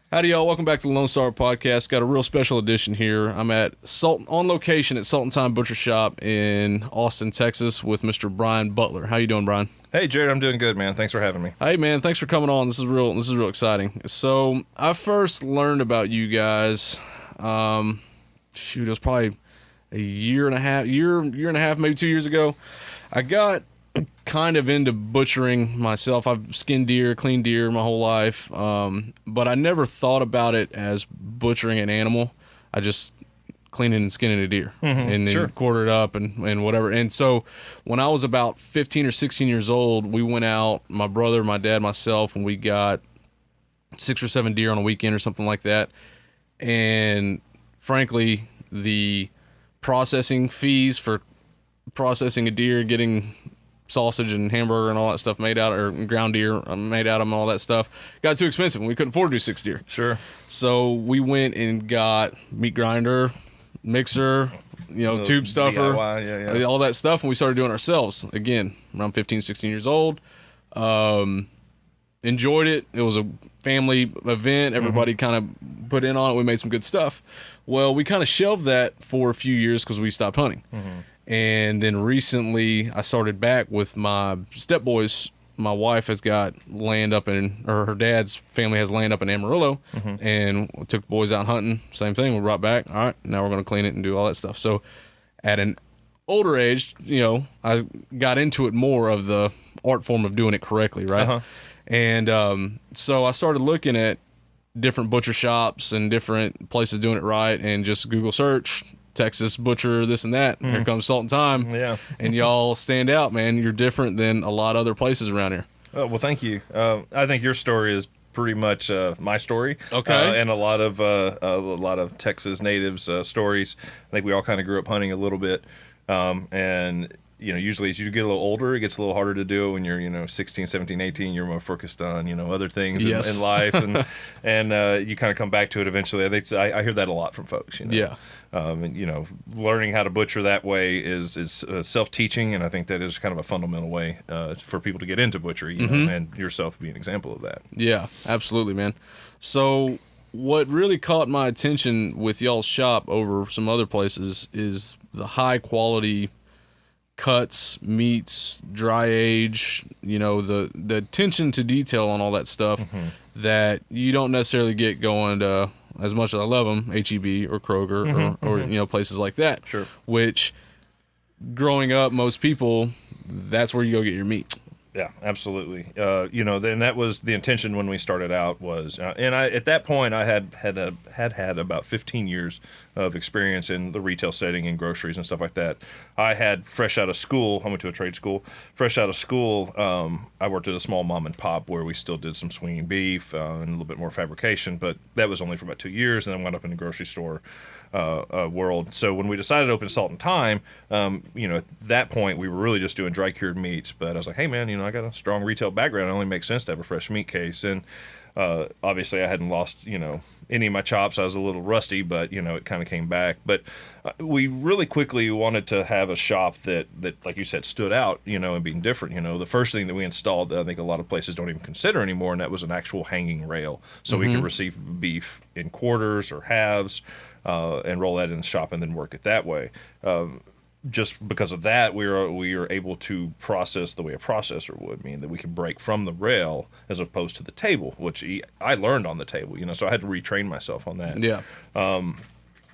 Howdy, y'all. Welcome back to the Lone Star Podcast. Got a real special edition here. I'm on location at Salt and Time Butcher Shop in Austin, Texas with Mr. Bryan Butler. How you doing, Bryan? Hey, Jared, I'm doing good, man. Thanks for having me. Hey, man. Thanks for coming on. This is real exciting. So I first learned about you guys, it was probably a year and a half, maybe 2 years ago. I got kind of into butchering myself. I've skinned deer, cleaned deer my whole life, but I never thought about it as butchering an animal. I just cleaning and skinning a deer, and then quartered up and whatever. And so when I was about 15 or 16 years old, we went out, my brother, my dad, myself, and we got 6 or 7 deer on a weekend or something like that. And frankly, the processing fees for processing a deer, getting sausage and hamburger and all that stuff made out, or ground deer made out of them, all that stuff got too expensive and we couldn't afford to do 6 deer. Sure. So we went and got meat grinder, mixer, tube stuffer, DIY, all that stuff, and we started doing it ourselves again around 15, 16 years old. Enjoyed it. It was a family event. Everybody kind of put in on it. We made some good stuff. Well, we kind of shelved that for a few years because we stopped hunting. And then recently I started back with my stepboys. My wife has got land up her dad's family has land up in Amarillo, and we took the boys out hunting. Same thing. We brought back. All right, now we're going to clean it and do all that stuff. So at an older age, I got into it more of the art form of doing it correctly. Right. And so I started looking at different butcher shops and different places doing it right, and just Google search Texas butcher, this and that. Here comes Salt and Time. Yeah. And y'all stand out, man. You're different than a lot of other places around here. Well, thank you. I think your story is pretty much my story. Okay. And a lot of Texas natives' stories. I think we all kind of grew up hunting a little bit. And usually as you get a little older, it gets a little harder to do. When you're 16, 17, 18, you're more focused on other things in life, and you kind of come back to it eventually. I think I hear that a lot from folks. Yeah. And learning how to butcher that way is self-teaching, and I think that is kind of a fundamental way for people to get into butchery. And yourself be an example of that. Yeah, absolutely, man. So what really caught my attention with y'all's shop over some other places is the high quality cuts, meats, dry age, the attention to detail on all that stuff that you don't necessarily get going to, as much as I love them, HEB or Kroger or places like that. Sure. Which, growing up, most people, that's where you go get your meat. Yeah, absolutely. Then that was the intention when we started out was, and at that point I had about 15 years of experience in the retail setting in groceries and stuff like that. I had fresh out of school. I went to a trade school. Fresh out of school, I worked at a small mom and pop where we still did some swinging beef and a little bit more fabrication, but that was only for about 2 years, and then went up in the grocery store world. So when we decided to open Salt and Time, at that point we were really just doing dry cured meats. But I was like, hey man, I got a strong retail background. It only makes sense to have a fresh meat case. And obviously I hadn't lost any of my chops. I was a little rusty, but it kind of came back. But we really quickly wanted to have a shop that like you said stood out, and being different. The first thing that we installed that I think a lot of places don't even consider anymore, and that was an actual hanging rail, so we could receive beef in quarters or halves. And roll that in the shop and then work it that way. Just because of that, we are able to process the way a processor would, mean that we can break from the rail as opposed to the table, which I learned on the table, so I had to retrain myself on that. Yeah.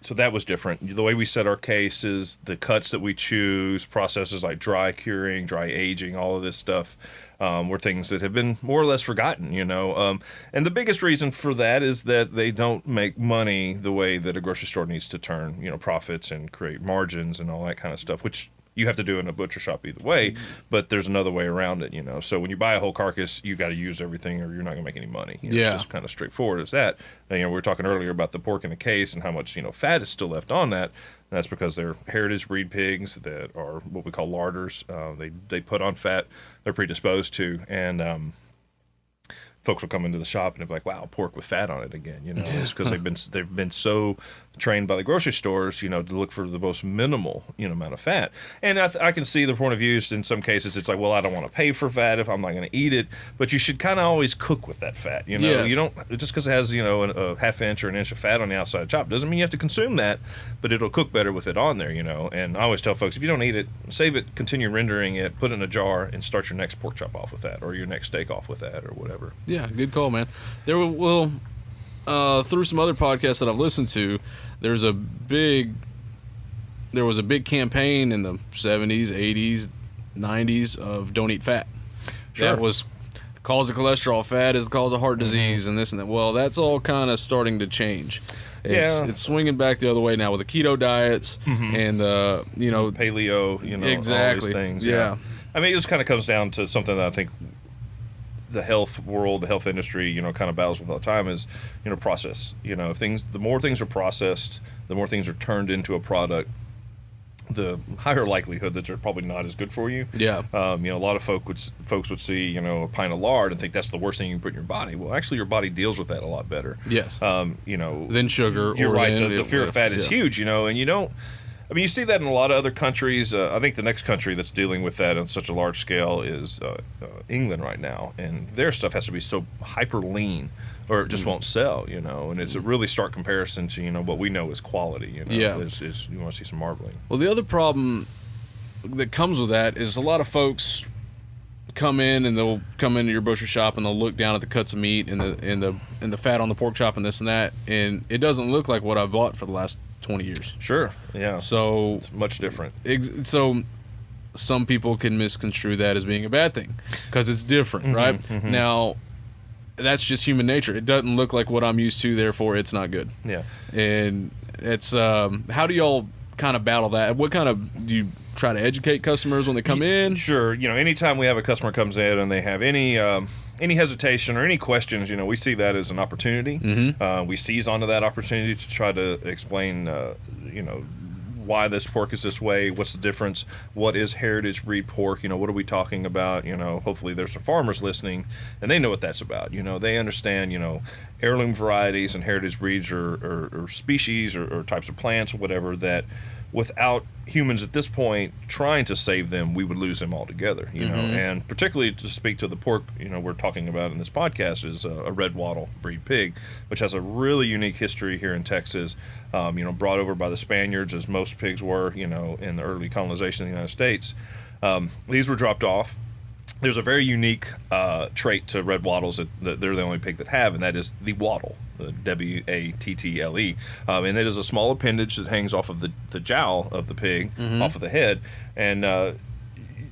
So that was different. The way we set our cases, the cuts that we choose, processes like dry curing, dry aging, all of this stuff were things that have been more or less forgotten, And the biggest reason for that is that they don't make money the way that a grocery store needs to turn, profits and create margins and all that kind of stuff, which you have to do in a butcher shop either way, but there's another way around it, So when you buy a whole carcass, you got to use everything or you're not going to make any money. It's just kind of straightforward as that. And, we were talking earlier about the pork in the case and how much, fat is still left on that. And that's because they're heritage breed pigs that are what we call larders. They put on fat they're predisposed to. And folks will come into the shop and they'll be like, wow, pork with fat on it again, it's because they've been so trained by the grocery stores, to look for the most minimal, amount of fat. And I can see the point of view. In some cases, it's like, well, I don't want to pay for fat if I'm not going to eat it, but you should kind of always cook with that fat. Yes. You don't, just because it has, a half inch or an inch of fat on the outside chop doesn't mean you have to consume that, but it'll cook better with it on there, And I always tell folks, if you don't eat it, save it, continue rendering it, put it in a jar, and start your next pork chop off with that, or your next steak off with that, or whatever. Yeah, good call, man. There will, through some other podcasts that I've listened to, there was a big campaign in the 70s, 80s, 90s of don't eat fat. Sure. That was cause of cholesterol. Fat is the cause of heart disease and this and that. Well, that's all kind of starting to change. It's swinging back the other way now with the keto diets and the, paleo, exactly. all these things. Yeah. I mean, it just kind of comes down to something that I think the health world, the health industry, kind of battles with all the time is, process. The more things are processed, the more things are turned into a product, the higher likelihood that they're probably not as good for you. Yeah. A lot of folks would see, a pint of lard and think that's the worst thing you can put in your body. Well, actually, your body deals with that a lot better. Yes. Than sugar. You're right. The fear of fat is huge, and you don't. I mean, you see that in a lot of other countries. I think the next country that's dealing with that on such a large scale is England right now, and their stuff has to be so hyper lean, or it just won't sell. And it's a really stark comparison to what we know as quality. Yeah, is you want to see some marbling. Well, the other problem that comes with that is a lot of folks come in and they'll come into your butcher shop and they'll look down at the cuts of meat and the fat on the pork chop and this and that, and it doesn't look like what I've bought for the last 20 years. Sure, yeah. So it's much different. So some people can misconstrue that as being a bad thing because it's different, right? Mm-hmm. Now, that's just human nature. It doesn't look like what I'm used to, therefore it's not good. Yeah. And it's how do y'all kind of battle that? What kind of do you try to educate customers when they come in? Sure. Anytime we have a customer comes in and they have any hesitation or any questions, we see that as an opportunity. Mm-hmm. We seize onto that opportunity to try to explain, why this pork is this way, what's the difference, what is heritage breed pork, what are we talking about, hopefully there's some farmers listening and they know what that's about, they understand, heirloom varieties and heritage breeds or species or types of plants or whatever that without humans at this point trying to save them, we would lose them altogether, and particularly to speak to the pork, we're talking about in this podcast is a red wattle breed pig, which has a really unique history here in Texas, brought over by the Spaniards as most pigs were, in the early colonization of the United States. These were dropped off. There's a very unique trait to red wattles that they're the only pig that have, and that is the wattle, the W-A-T-T-L-E. And it is a small appendage that hangs off of the jowl of the pig, off of the head. And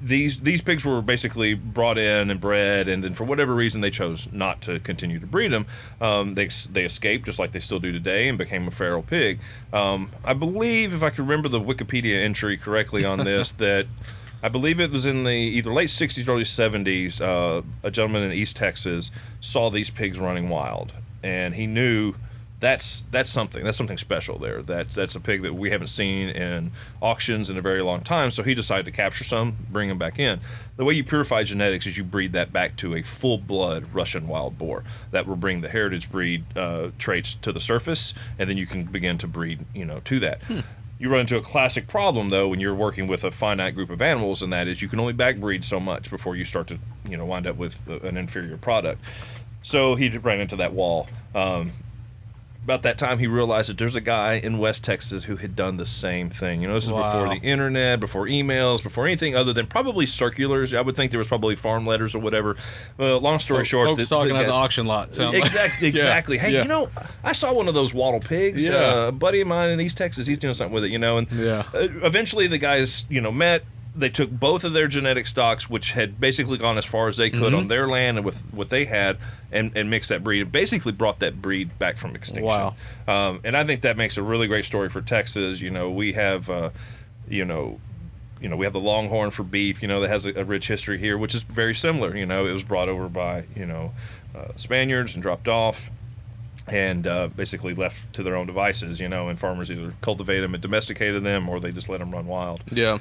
these pigs were basically brought in and bred, and then for whatever reason they chose not to continue to breed them. They escaped, just like they still do today, and became a feral pig. I believe, if I can remember the Wikipedia entry correctly on this, that I believe it was in the either late 60s or early 70s, a gentleman in East Texas saw these pigs running wild, and he knew that's something special there. That's a pig that we haven't seen in auctions in a very long time, so he decided to capture some, bring them back in. The way you purify genetics is you breed that back to a full-blood Russian wild boar. That will bring the heritage breed traits to the surface, and then you can begin to breed, to that. You run into a classic problem, though, when you're working with a finite group of animals, and that is you can only backbreed so much before you start to, wind up with an inferior product. So he ran into that wall. About that time, he realized that there's a guy in West Texas who had done the same thing. This is before the internet, before emails, before anything other than probably circulars. I would think there was probably farm letters or whatever. Long story short, folks talking at the auction lot. Exactly. Yeah. Hey, I saw one of those wattle pigs. Yeah. A buddy of mine in East Texas, he's doing something with it. And eventually the guys, met. They took both of their genetic stocks, which had basically gone as far as they could on their land and with what they had, and mixed that breed. And basically brought that breed back from extinction. Wow. And I think that makes a really great story for Texas. We have, we have the Longhorn for beef. That has a rich history here, which is very similar. It was brought over by Spaniards and dropped off. And basically left to their own devices, and farmers either cultivated them and domesticated them, or they just let them run wild. Yeah.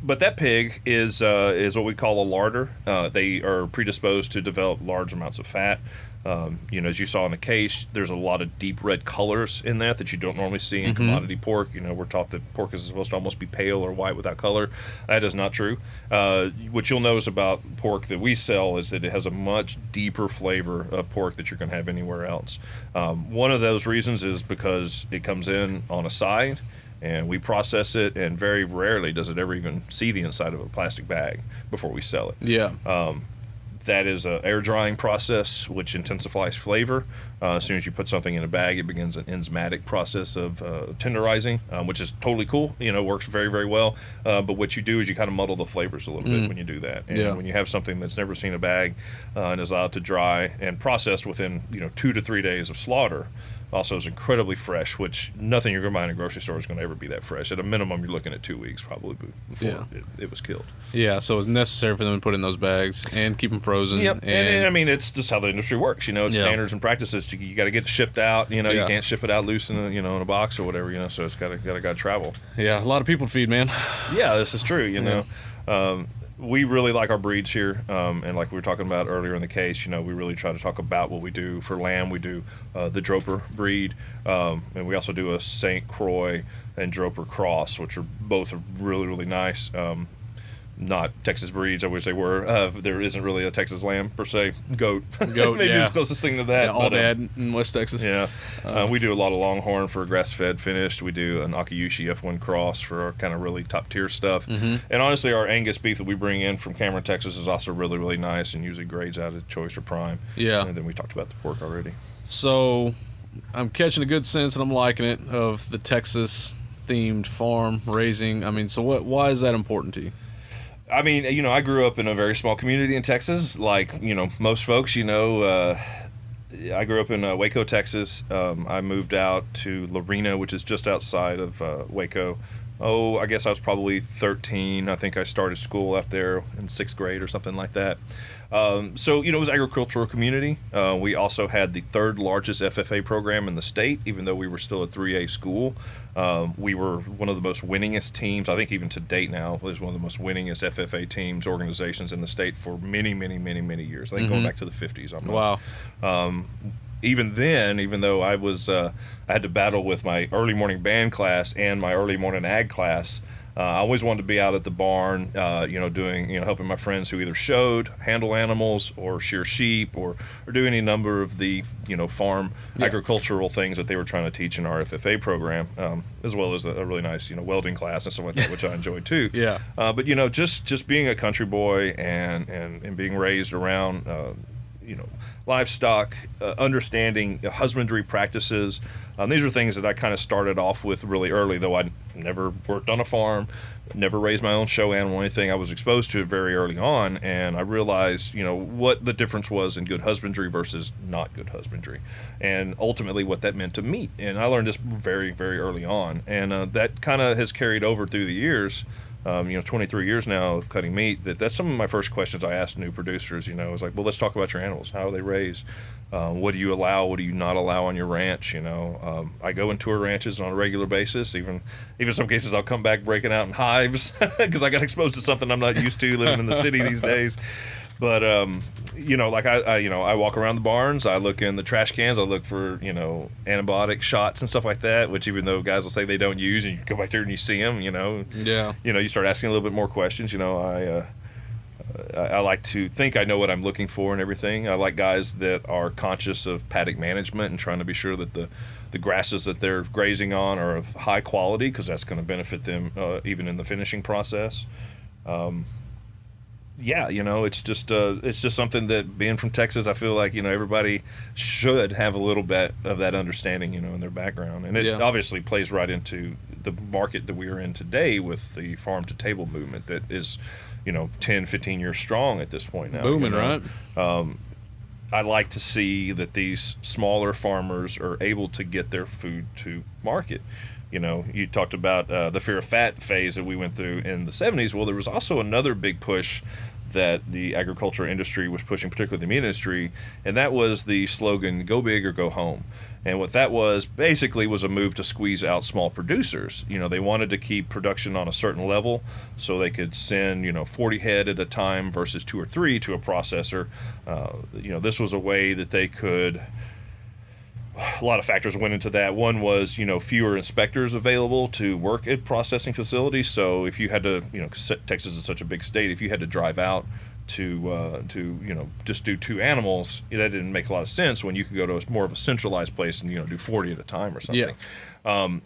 But that pig is what we call a larder. They are predisposed to develop large amounts of fat. As you saw in the case, there's a lot of deep red colors in that you don't normally see in commodity pork. We're taught that pork is supposed to almost be pale or white without color. That is not true. What you'll notice about pork that we sell is that it has a much deeper flavor of pork that you're going to have anywhere else. One of those reasons is because it comes in on a side, and we process it, and very rarely does it ever even see the inside of a plastic bag before we sell it. Yeah. That is an air drying process, which intensifies flavor. As soon as you put something in a bag, it begins an enzymatic process of tenderizing, which is totally cool. Works very, very well. But what you do is you kind of muddle the flavors a little bit when you do that. And when you have something that's never seen a bag and is allowed to dry and processed within 2 to 3 days of slaughter, also is incredibly fresh, which nothing you're going to buy in a grocery store is going to ever be that fresh. At a minimum, you're looking at 2 weeks probably before it was killed. Yeah, so it's necessary for them to put in those bags and keep them frozen. Yep, and I mean, it's just how the industry works. It's standards and practices. You got to get it shipped out. You can't ship it out loose in a box or whatever. So it's got to travel. Yeah, a lot of people to feed, man. Yeah, this is true. We really like our breeds here, and like we were talking about earlier in the case, we really try to talk about what we do for lamb. We do the Droper breed, and we also do a St. Croix and Droper cross, which are both really, really nice. Not Texas breeds. I wish they were. There isn't really a Texas lamb per se. Goat. Maybe the closest thing to that. Yeah, all bad in West Texas. Yeah. We do a lot of Longhorn for grass-fed finished. We do an Akiyushi F1 cross for our kind of really top-tier stuff. And honestly, our Angus beef that we bring in from Cameron, Texas is also really, really nice and usually grades out of choice or prime. Yeah. And then we talked about the pork already. So I'm catching a good sense, and I'm liking it, of the Texas-themed farm raising. I mean, so why is that important to you? I mean, I grew up in a very small community in Texas, like, most folks, I grew up in Waco, Texas. I moved out to Lorena, which is just outside of Waco. I guess I was probably 13. I think I started school out there in 6th grade or something like that. So, it was an agricultural community. We also had the 3rd largest FFA program in the state, even though we were still a 3A school. We were one of the most winningest teams, I think even to date now, is one of the most winningest FFA teams, organizations in the state for many, many, many, many years. I think going back to the 50s almost. Wow. Even then, even though I had to battle with my early morning band class and my early morning ag class, I always wanted to be out at the barn, doing, helping my friends who either handle animals or shear sheep or do any number of the, farm agricultural things that they were trying to teach in our FFA program, as well as a really nice, welding class and stuff like that, which I enjoyed too. Yeah. But, just being a country boy and being raised around, livestock, understanding husbandry practices. These are things that I kind of started off with really early, though I never worked on a farm, never raised my own show animal or anything. I was exposed to it very early on, and I realized, what the difference was in good husbandry versus not good husbandry, and ultimately what that meant to meat. And I learned this very, very early on, and that kind of has carried over through the years. 23 years now of cutting meat, that's some of my first questions I asked new producers, is like, well, let's talk about your animals. How are they raised? What do you allow? What do you not allow on your ranch? I go and tour ranches on a regular basis. Even some cases I'll come back breaking out in hives because I got exposed to something I'm not used to living in the city these days. But, I walk around the barns, I look in the trash cans, I look for, antibiotic shots and stuff like that, which even though guys will say they don't use, and you go back there and you see them, Yeah. You start asking a little bit more questions. I like to think I know what I'm looking for and everything. I like guys that are conscious of paddock management and trying to be sure that the grasses that they're grazing on are of high quality, because that's going to benefit them even in the finishing process. It's just something that, being from Texas, I feel like, everybody should have a little bit of that understanding, in their background. And it obviously plays right into the market that we are in today with the farm to table movement that is, 10, 15 years strong at this point now. Booming, right? I like to see that these smaller farmers are able to get their food to market. You talked about the fear of fat phase that we went through in the 70s. Well, there was also another big push that the agriculture industry was pushing, particularly the meat industry, and that was the slogan, go big or go home. And what that was basically was a move to squeeze out small producers. They wanted to keep production on a certain level so they could send, 40 head at a time versus 2 or 3 to a processor. This was a way that they could. A lot of factors went into that. One was, fewer inspectors available to work at processing facilities. So if you had to, 'cause Texas is such a big state, if you had to drive out to just do 2 animals, that didn't make a lot of sense when you could go to more of a centralized place and do 40 at a time or something. Yeah.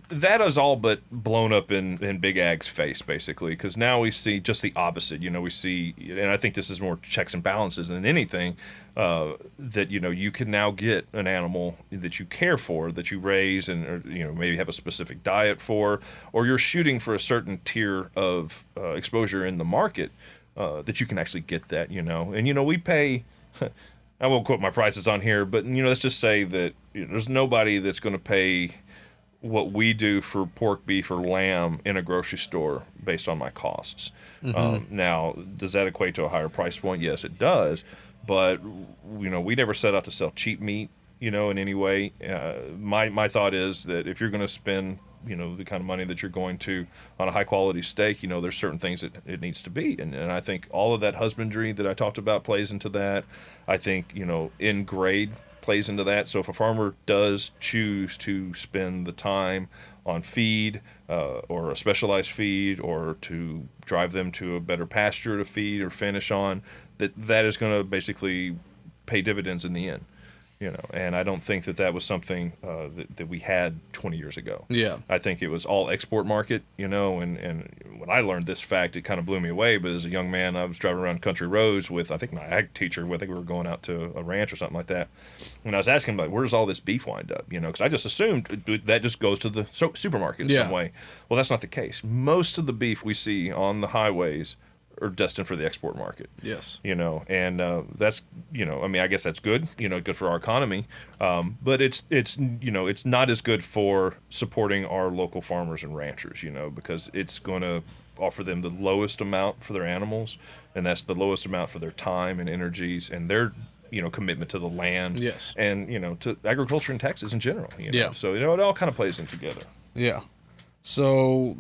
That is all but blown up in Big Ag's face, basically, because now we see just the opposite. We see, and I think this is more checks and balances than anything, that you can now get an animal that you care for, that you raise, and or, maybe have a specific diet for, or you're shooting for a certain tier of exposure in the market, that you can actually get that. And we pay. I won't quote my prices on here, but let's just say that there's nobody that's going to pay what we do for pork, beef, or lamb in a grocery store based on my costs. Now, does that equate to a higher price point? Yes, it does. But we never set out to sell cheap meat, in any way. My thought is that if you're going to spend the kind of money that you're going to on a high quality steak, there's certain things that it needs to be, and I think all of that husbandry that I talked about plays into that. I think in grade plays into that. So if a farmer does choose to spend the time on feed, or a specialized feed, or to drive them to a better pasture to feed or finish on, that is going to basically pay dividends in the end. And I don't think that was something that we had 20 years ago. Yeah. I think it was all export market, and when I learned this fact, it kind of blew me away. But as a young man, I was driving around country roads with, I think, my ag teacher. I think we were going out to a ranch or something like that. And I was asking him, like, where does all this beef wind up? Because I just assumed that just goes to the supermarket in some way. Well, that's not the case. Most of the beef we see on the highways are destined for the export market. Yes. And that's, I guess that's good, good for our economy. But it's not as good for supporting our local farmers and ranchers, because it's going to offer them the lowest amount for their animals, and that's the lowest amount for their time and energies and their, commitment to the land. Yes. And, to agriculture in Texas in general. Yeah. So, it all kind of plays in together. Yeah. So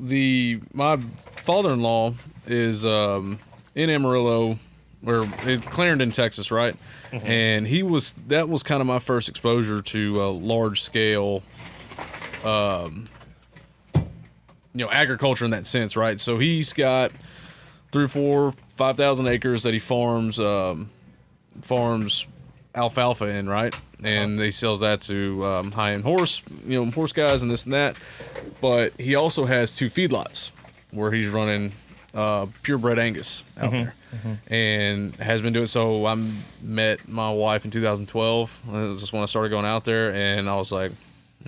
my father-in-law is in Amarillo, or Clarendon, Texas, right? Mm-hmm. And that was kind of my first exposure to large scale, agriculture in that sense, right? So he's got 3, 4, 5,000 acres that he farms alfalfa in, right? And he sells that to high-end horse guys and this and that. But he also has 2 feedlots where he's running purebred Angus out there, and has been doing so. I met my wife in 2012. It was just when I started going out there, and I was like,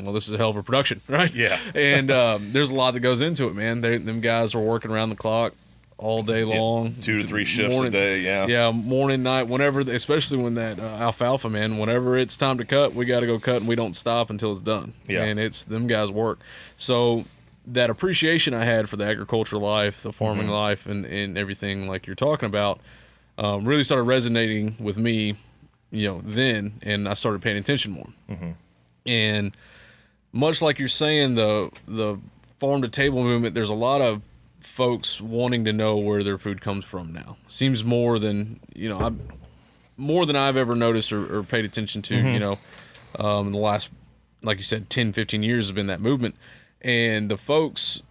well, this is a hell of a production, right? Yeah. And there's a lot that goes into it, man. Them guys are working around the clock all day long. 2 to 3 shifts a day, yeah. Yeah, morning, night, whenever, especially when that alfalfa, man, whenever it's time to cut, we got to go cut, and we don't stop until it's done. Yeah. And it's them guys' work. So that appreciation I had for the agricultural life, the farming life, and everything like you're talking about, really started resonating with me, then, and I started paying attention more. Mm-hmm. And much like you're saying, the farm to table movement, there's a lot of folks wanting to know where their food comes from now. Seems more than I've ever noticed or paid attention to. In the last, like you said, 10, 15 years has been that movement, and the folks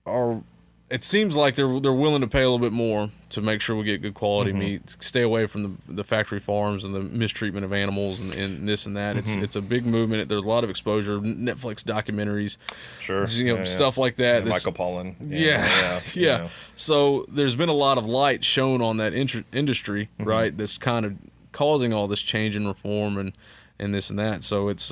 are. It seems like they're willing to pay a little bit more to make sure we get good quality meat, stay away from the factory farms and the mistreatment of animals and this and that. It's a big movement. There's a lot of exposure, Netflix documentaries, sure, stuff like that. Michael Pollan, yeah. So there's been a lot of light shown on that industry, right? That's kind of causing all this change and reform and this and that. So it's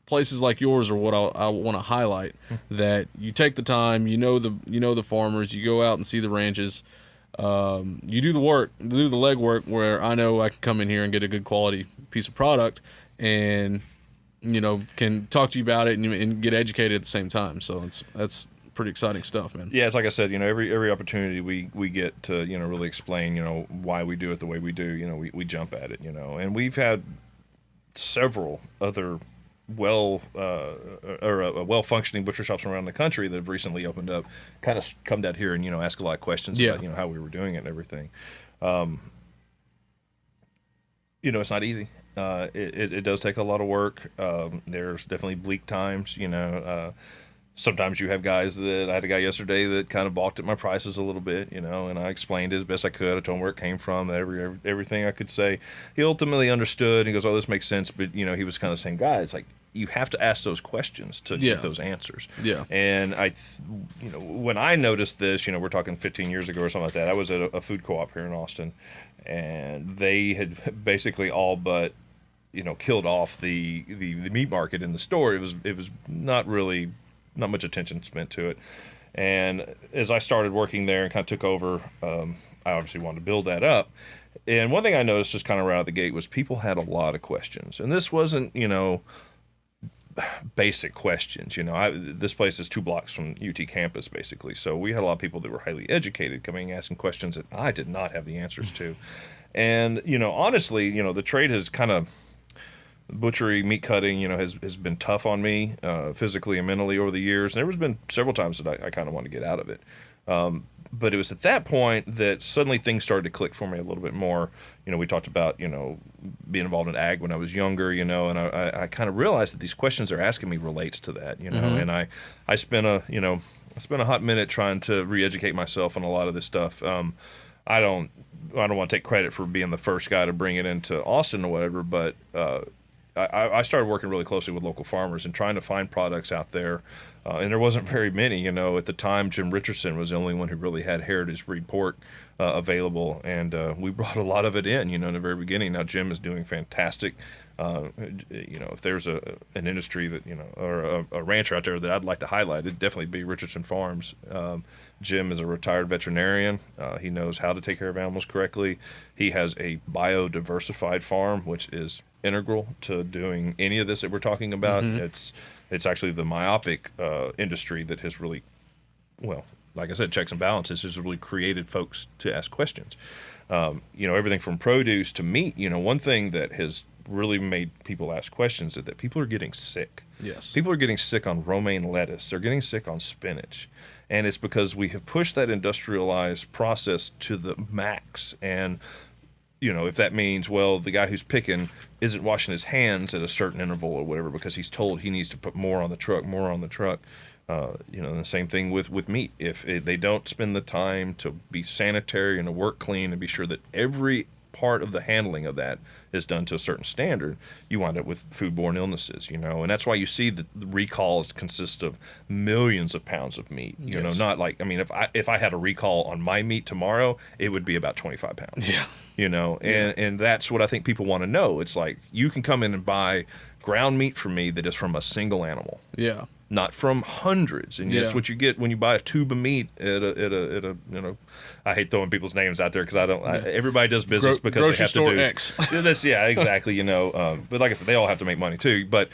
places like yours are what I want to highlight. That you take the time, the farmers, you go out and see the ranches, you do the work, do the legwork, where I know I can come in here and get a good quality piece of product, and can talk to you about it and get educated at the same time. So that's pretty exciting stuff, man. Yeah, it's like I said, every opportunity we get to, really explain, why we do it the way we do, we jump at it, and we've had several other well-functioning butcher shops around the country that have recently opened up, kind of come down here and, ask a lot of questions about, how we were doing it and everything. It's not easy. It does take a lot of work. There's definitely bleak times, sometimes you have guys I had a guy yesterday that kind of balked at my prices a little bit, and I explained it as best I could. I told him where it came from, everything I could say. He ultimately understood. He goes, "Oh, this makes sense." But, he was kind of saying, guys, like, you have to ask those questions to get those answers. Yeah. And when I noticed this, we're talking 15 years ago or something like that, I was at a food co-op here in Austin, and they had basically all but, killed off the meat market in the store. It was not much attention spent to it. And as I started working there and kind of took over, I obviously wanted to build that up. And one thing I noticed just kind of right out of the gate was people had a lot of questions. And this wasn't, basic questions. This place is 2 blocks from UT campus, basically. So we had a lot of people that were highly educated coming asking questions that I did not have the answers to. And, honestly, the trade has kind of, butchery, meat cutting, has been tough on me physically and mentally over the years. And there has been several times that I kind of want to get out of it. But it was at that point that suddenly things started to click for me a little bit more. We talked about, being involved in ag when I was younger, and I kind of realized that these questions they're asking me relates to that, and I spent a hot minute trying to re-educate myself on a lot of this stuff. I don't want to take credit for being the first guy to bring it into Austin or whatever, but I started working really closely with local farmers and trying to find products out there. And there wasn't very many, at the time. Jim Richardson was the only one who really had heritage breed pork available. And we brought a lot of it in, in the very beginning. Now Jim is doing fantastic. If there's an industry that, or a rancher out there that I'd like to highlight, it'd definitely be Richardson Farms. Jim is a retired veterinarian. He knows how to take care of animals correctly. He has a biodiversified farm, which is integral to doing any of this that we're talking about. It's actually the myopic industry that has really, well, like I said, checks and balances has really created folks to ask questions. Everything from produce to meat. One thing that has really made people ask questions is that people are getting sick. Yes. People are getting sick on romaine lettuce. They're getting sick on spinach. And it's because we have pushed that industrialized process to the max. And, if that means, well, the guy who's picking isn't washing his hands at a certain interval or whatever because he's told he needs to put more on the truck. And the same thing with meat. If they don't spend the time to be sanitary and to work clean and be sure that every part of the handling of that is done to a certain standard, you wind up with foodborne illnesses, and that's why you see that the recalls consist of millions of pounds of meat. Not like, if I had a recall on my meat tomorrow, it would be about 25 pounds. Yeah. And that's what I think people want to know. It's like, you can come in and buy ground meat from me that is from a single animal. Yeah. Not from hundreds. And that's what you get when you buy a tube of meat at a I hate throwing people's names out there because everybody does business because they have to do X. this. Yeah, exactly. But like I said, they all have to make money too. But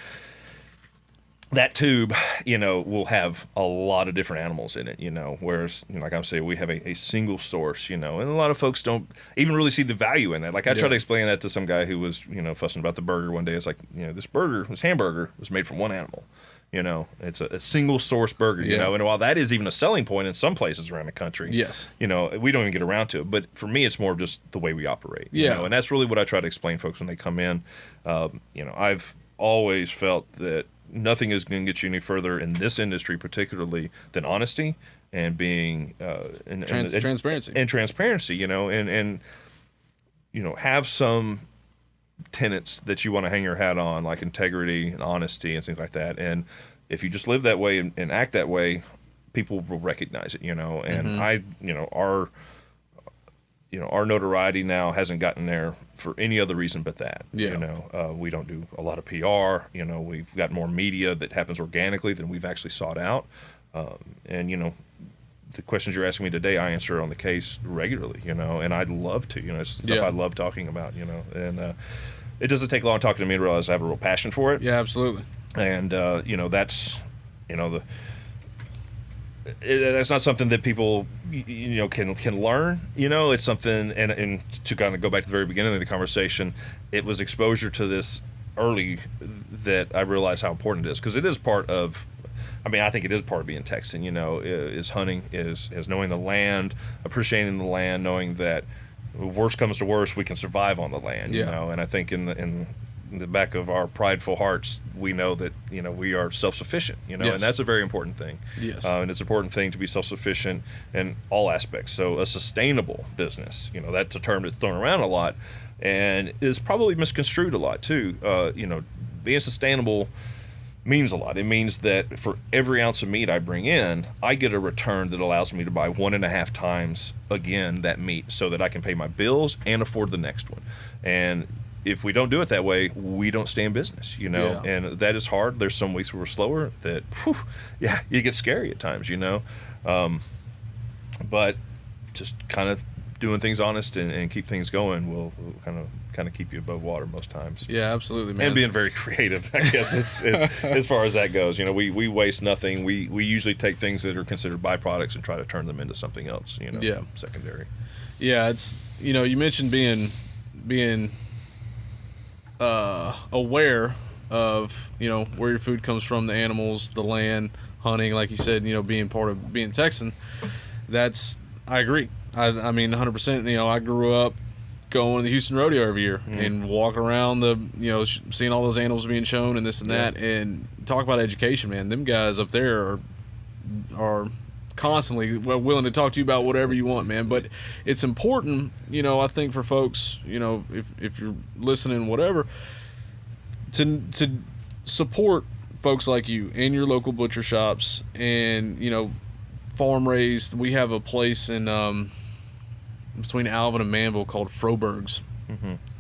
that tube, will have a lot of different animals in it, whereas, like I'm saying, we have a single source, and a lot of folks don't even really see the value in that. Like I tried to explain that to some guy who was, fussing about the burger one day. It's like, this hamburger was made from one animal. It's a single source burger, and while that is even a selling point in some places around the country, yes, we don't even get around to it. But for me, it's more of just the way we operate, and that's really what I try to explain folks when they come in. I've always felt that nothing is going to get you any further in this industry, particularly, than honesty and being transparency and transparency, and have some tenets that you want to hang your hat on, like integrity and honesty and things like that. And if you just live that way and act that way, people will recognize it, and our notoriety now hasn't gotten there for any other reason but that. We don't do a lot of PR. We've got more media that happens organically than we've actually sought out. The questions you're asking me today, I answer on the case regularly, and I'd love to, it's stuff I love talking about, and it doesn't take long talking to me to realize I have a real passion for it. Yeah, absolutely. And, that's, that's not something that people can learn. It's something, and to kind of go back to the very beginning of the conversation, it was exposure to this early that I realized how important it is, because it is part of. I mean, I think it is part of being Texan. Is hunting, is knowing the land, appreciating the land, knowing that worst comes to worst, we can survive on the land. And I think in the back of our prideful hearts, we know that we are self-sufficient. Yes. And that's a very important thing. Yes. And it's an important thing to be self-sufficient in all aspects. So a sustainable business, that's a term that's thrown around a lot, and is probably misconstrued a lot too. Being sustainable means a lot. It means that for every ounce of meat I bring in, I get a return that allows me to buy 1.5 times again that meat, so that I can pay my bills and afford the next one. And if we don't do it that way, we don't stay in business, Yeah. and that is hard. There's some weeks where we're slower that, it gets scary at times, but just kind of doing things honest and keep things going will kind of keep you above water most times. Yeah, absolutely, man. And being very creative, I guess, as far as that goes. We waste nothing. We usually take things that are considered byproducts and try to turn them into something else, Yeah. secondary. Yeah, it's you mentioned being aware of where your food comes from, the animals, the land, hunting, like you said, being part of being Texan. I agree. I mean 100%. I grew up going to the Houston Rodeo every year and walking around seeing all those animals being shown and this and that. And talk about education, man. Them guys up there are constantly willing to talk to you about whatever you want, man. But it's important, I think, for folks, if you're listening, whatever, to support folks like you and your local butcher shops and farm raised. We have a place in between Alvin and Manville called Froberg's,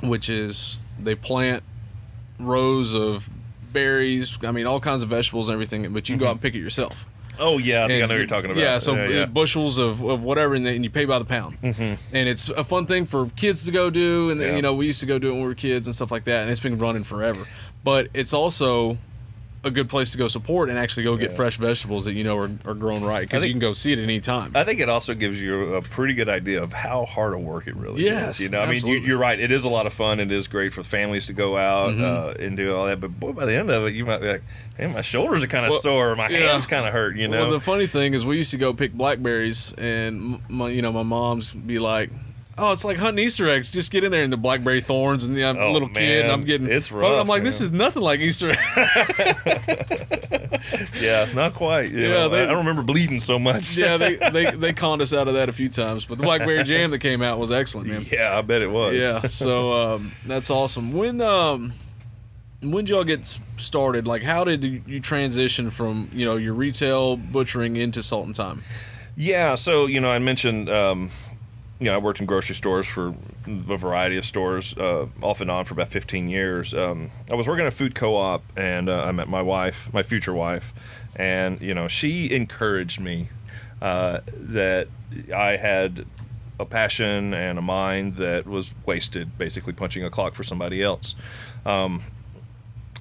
which is they plant rows of berries, I mean all kinds of vegetables and everything, but you can go out and pick it yourself. Oh yeah, I think I know what you're talking about. Yeah, so bushels of whatever, and you pay by the pound. And it's a fun thing for kids to go do, and we used to go do it when we were kids and stuff like that, and it's been running forever. But it's also a good place to go support and actually go get fresh vegetables that are grown right, because you can go see it at any time. I think it also gives you a pretty good idea of how hard a work it really is. I mean, you're right. It is a lot of fun. It is great for families to go out and do all that. But boy, by the end of it, you might be like, "Man, my shoulders are kind of sore. My hands kind of hurt." Well, the funny thing is, we used to go pick blackberries, and my mom's be like, "Oh, it's like hunting Easter eggs. Just get in there," and the blackberry thorns, and I'm a little kid, and I'm getting. It's rough. I'm like, this is nothing like Easter eggs. Yeah, not quite. I don't remember bleeding so much. Yeah, they conned us out of that a few times, but the blackberry jam that came out was excellent, man. Yeah, I bet it was. Yeah, so that's awesome. When did y'all get started? Like, how did you transition from your retail butchering into Salt and Thyme? Yeah, so I mentioned. I worked in grocery stores for a variety of stores, off and on for about 15 years. I was working at a food co-op, and I met my wife, my future wife, and she encouraged me that I had a passion and a mind that was wasted, basically punching a clock for somebody else.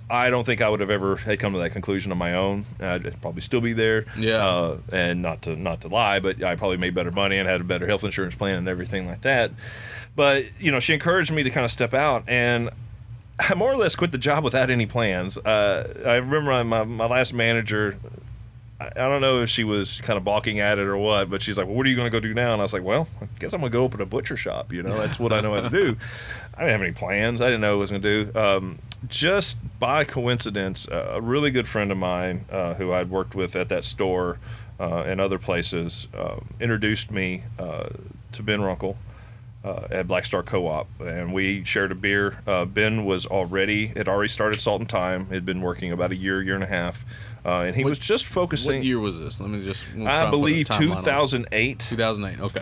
I don't think I would have ever had come to that conclusion on my own. I'd probably still be there. Yeah. And not to lie, but I probably made better money and had a better health insurance plan and everything like that. But she encouraged me to kind of step out, and I more or less quit the job without any plans. I remember my last manager. I don't know if she was kind of balking at it or what, but she's like, "Well, what are you going to go do now?" And I was like, "Well, I guess I'm going to go open a butcher shop. That's what I know how to do." I didn't have any plans. I didn't know what I was going to do. Just by coincidence, a really good friend of mine who I'd worked with at that store and other places introduced me to Ben Runkle at Black Star Co-op, and we shared a beer. Ben had already started Salt and Thyme. Had been working about a year and a half. And he was just focusing. What year was this? Let me just. I believe 2008. 2008. Okay.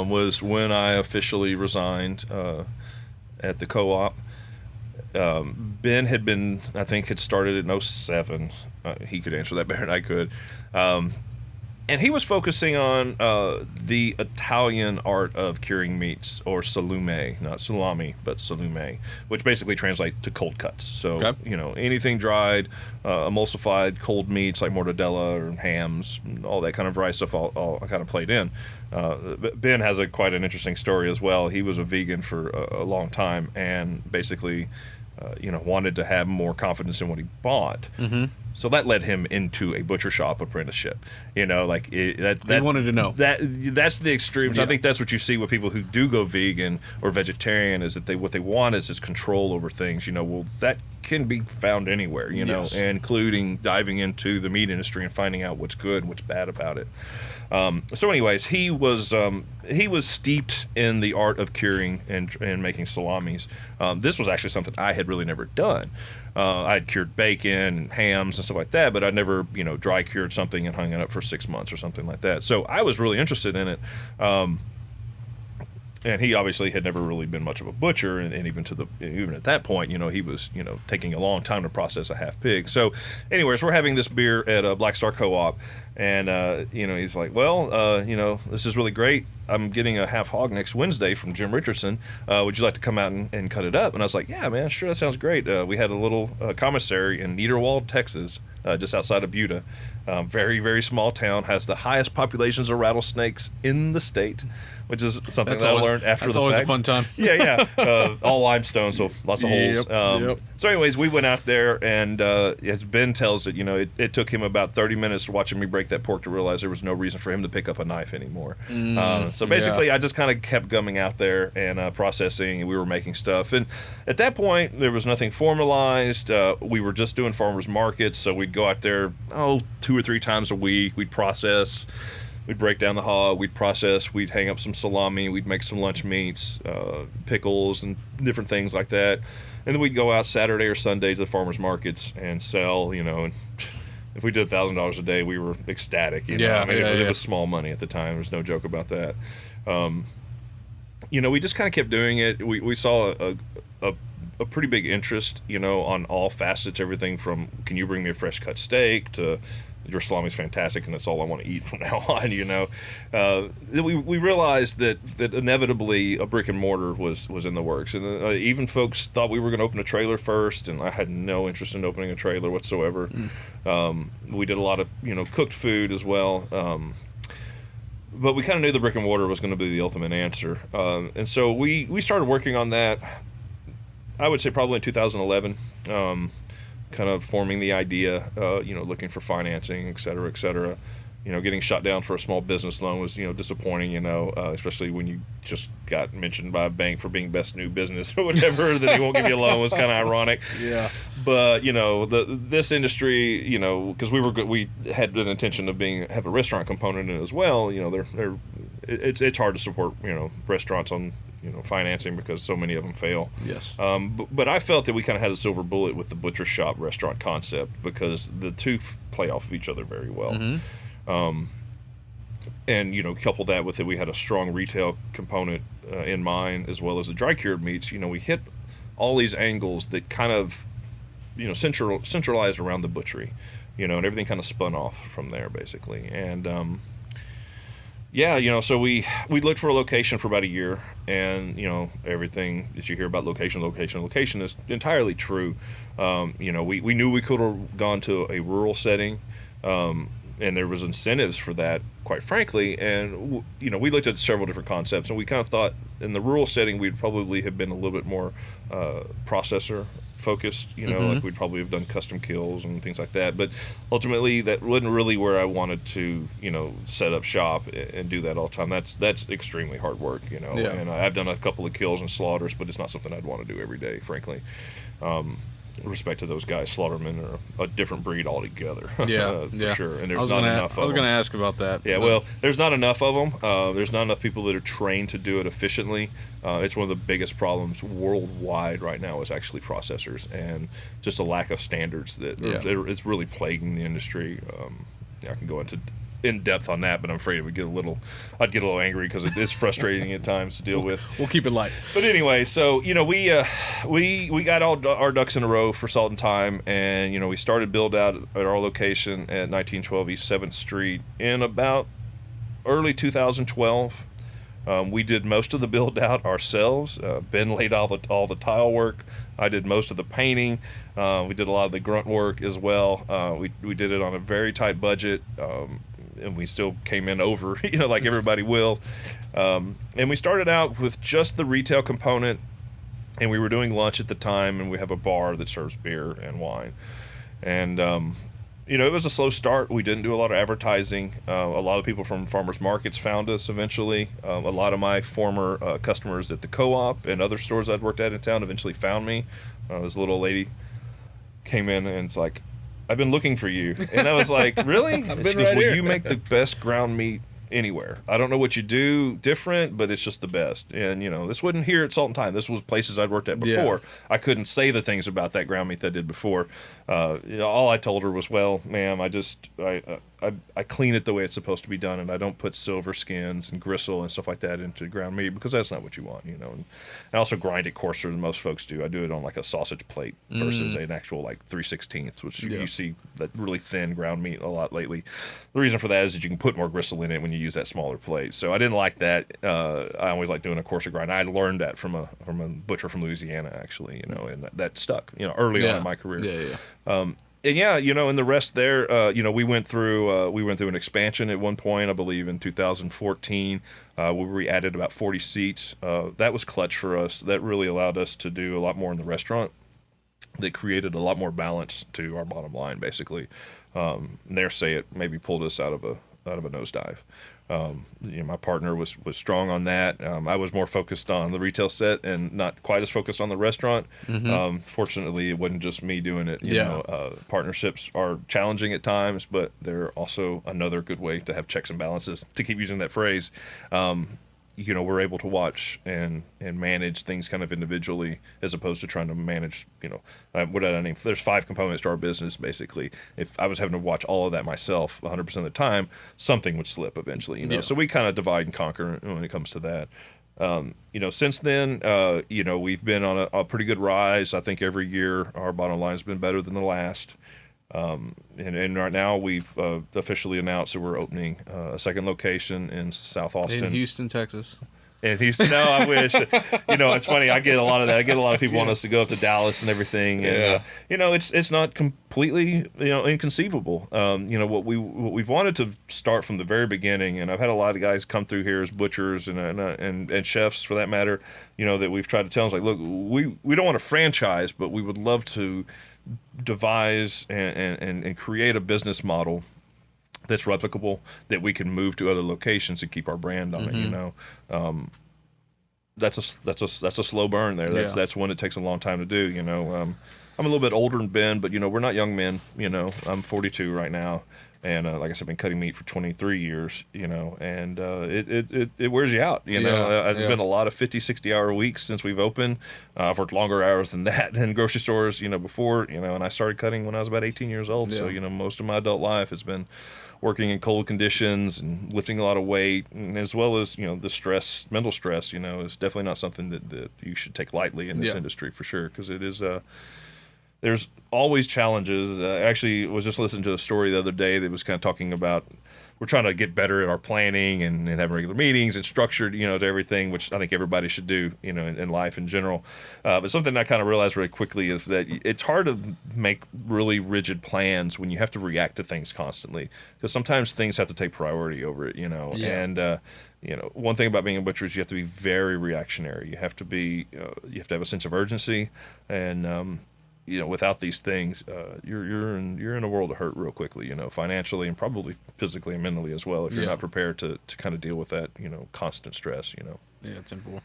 Was when I officially resigned at the co-op. Ben had started in 07. He could answer that better than I could. And he was focusing on the Italian art of curing meats, or salume, not salami, but salume, which basically translates to cold cuts. So, Okay. anything dried, emulsified cold meats like mortadella or hams, all that kind of dry stuff all kind of played in. Ben has quite an interesting story as well. He was a vegan for a long time and basically, wanted to have more confidence in what he bought. Mm-hmm. So that led him into a butcher shop apprenticeship. He wanted to know. That's the extremes. Yeah. I think that's what you see with people who do go vegan or vegetarian, is that what they want is control over things. Well, that can be found anywhere, Yes. including diving into the meat industry and finding out what's good and what's bad about it. So anyways, he was steeped in the art of curing and making salamis. This was actually something I had really never done. I had cured bacon and hams and stuff like that, but I'd never, dry cured something and hung it up for 6 months or something like that. So I was really interested in it. And he obviously had never really been much of a butcher, and even at that point, he was taking a long time to process a half pig. So, anyways, we're having this beer at a Black Star Co-op, and he's like, well, this is really great. I'm getting a half hog next Wednesday from Jim Richardson. Would you like to come out and cut it up? And I was like, yeah, man, sure, that sounds great. We had a little commissary in Niederwald, Texas, just outside of Buda. Very, very small town, has the highest populations of rattlesnakes in the state, which is something that I learned after the fact. That's always a fun time. Yeah. All limestone, so lots of holes. Yep. So anyways, we went out there, and as Ben tells it, it took him about 30 minutes watching me break that pork to realize there was no reason for him to pick up a knife anymore. So basically, I just kind of kept coming out there and processing, and we were making stuff. And at that point, there was nothing formalized. We were just doing farmers markets, so we'd go out there, 2 or 3 times a week. We'd process. We'd break down the hog, we'd process, we'd hang up some salami, we'd make some lunch meats, pickles, and different things like that. And then we'd go out Saturday or Sunday to the farmers markets and sell, and if we did $1,000 a day, we were ecstatic. It was small money at the time. There's no joke about that. We just kind of kept doing it. We saw a pretty big interest, on all facets, everything from, can you bring me a fresh cut steak, to your salami's fantastic and that's all I want to eat from now on. We realized that inevitably a brick and mortar was in the works, and even folks thought we were going to open a trailer first, and I had no interest in opening a trailer whatsoever. We did a lot of cooked food as well, but we kind of knew the brick and mortar was going to be the ultimate answer, and so we started working on that. I would say probably in 2011. Kind of forming the idea, looking for financing, et cetera, getting shot down for a small business loan was, disappointing, especially when you just got mentioned by a bank for being best new business or whatever, that he won't give you a loan was kind of ironic. Yeah. But, this industry, because we had an intention of have a restaurant component in it as well, it's hard to support, restaurants on, financing because so many of them fail. Yes. But I felt that we kind of had a silver bullet with the butcher shop restaurant concept, because the two play off of each other very well. Mm-hmm. And couple that with it, we had a strong retail component in mind, as well as the dry cured meats. We hit all these angles that kind of centralized around the butchery, and everything kind of spun off from there basically. And so we looked for a location for about a year, and everything that you hear about location is entirely true. We knew we could have gone to a rural setting, and there was incentives for that, quite frankly. And we looked at several different concepts, and we kind of thought in the rural setting we'd probably have been a little bit more processor focused, like we'd probably have done custom kills and things like that. But ultimately, that wasn't really where I wanted to, set up shop and do that all the time. That's extremely hard work, Yeah. And I've done a couple of kills and slaughters, but it's not something I'd want to do every day, frankly. Respect to those guys, slaughtermen are a different breed altogether. Yeah, for sure. And there's not enough of them. I was going to ask about that. Yeah, well, there's not enough of them. There's not enough people that are trained to do it efficiently. It's one of the biggest problems worldwide right now is actually processors, and just a lack of standards that is really plaguing the industry. I can go into in depth on that, but I'm afraid I'd get a little angry because it is frustrating at times to deal with. We'll keep it light. But anyway, so we got all our ducks in a row for Salt and Thyme, and we started build out at our location at 1912 East 7th Street in about early 2012. We did most of the build out ourselves. Ben laid all the tile work. I did most of the painting. We did a lot of the grunt work as well. We did it on a very tight budget, and we still came in over, like everybody will. And we started out with just the retail component, and we were doing lunch at the time, and we have a bar that serves beer and wine. And it was a slow start. We didn't do a lot of advertising. A lot of people from farmers markets found us eventually. A lot of my former customers at the co-op and other stores I'd worked at in town eventually found me. This little lady came in and it's like, "I've been looking for you." And I was like, "Really?" I've She been goes, right "Well, here." you make the best ground meat anywhere. I don't know what you do different, but it's just the best." And this wasn't here at Salt and Thyme. This was places I'd worked at before. Yeah. I couldn't say the things about that ground meat that I did before. All I told her was, "Well, ma'am, I clean it the way it's supposed to be done, and I don't put silver skins and gristle and stuff like that into ground meat because that's not what you want, And I also grind it coarser than most folks do. I do it on like a sausage plate versus an actual like 3/16, which you see that really thin ground meat a lot lately. The reason for that is that you can put more gristle in it when you use that smaller plate. So I didn't like that. I always like doing a coarser grind. I learned that from a butcher from Louisiana, actually, and that stuck, early on in my career. And the rest there, we went through an expansion at one point, I believe in 2014, where we added about 40 seats. That was clutch for us. That really allowed us to do a lot more in the restaurant. That created a lot more balance to our bottom line, basically. Dare say it maybe pulled us out of a nosedive. My partner was strong on that. I was more focused on the retail set and not quite as focused on the restaurant. Fortunately, it wasn't just me doing it. Partnerships are challenging at times, but they're also another good way to have checks and balances, to keep using that phrase. We're able to watch and manage things kind of individually as opposed to trying to manage, what did I name? There's 5 components to our business, basically. If I was having to watch all of that myself 100% of the time, something would slip eventually, So we kind of divide and conquer when it comes to that. Since then, we've been on a pretty good rise. I think every year our bottom line has been better than the last. And right now we've officially announced that we're opening a second location in South Austin. In Houston, Texas. In Houston, no, I wish. It's funny. I get a lot of that. I get a lot of people want us to go up to Dallas and everything. And, it's not completely, inconceivable. What we've wanted to start from the very beginning, and I've had a lot of guys come through here as butchers and chefs, for that matter, that we've tried to tell them, like, look, we don't want a franchise, but we would love to devise and create a business model that's replicable, that we can move to other locations and keep our brand on it. That's a slow burn there. That's one that takes a long time to do. I'm a little bit older than Ben, but we're not young men. I'm 42 right now, and like I said, I've been cutting meat for 23 years. And it wears you out. I've been a lot of 50, 60-hour weeks since we've opened. I've worked longer hours than that in grocery stores. Before. And I started cutting when I was about 18 years old. So most of my adult life has been working in cold conditions and lifting a lot of weight, and as well as the stress, mental stress. Is definitely not something that you should take lightly in this industry, for sure, because it is. There's always challenges. I actually was just listening to a story the other day that was kind of talking about we're trying to get better at our planning and having regular meetings and structured, to everything, which I think everybody should do, in life in general. But something I kind of realized really quickly is that it's hard to make really rigid plans when you have to react to things constantly, because sometimes things have to take priority over it, And one thing about being a butcher is you have to be very reactionary. You have to have a sense of urgency, and without these things, you're in a world of hurt real quickly, financially and probably physically and mentally as well, if you're not prepared to kind of deal with that, constant stress, Yeah, 10-4.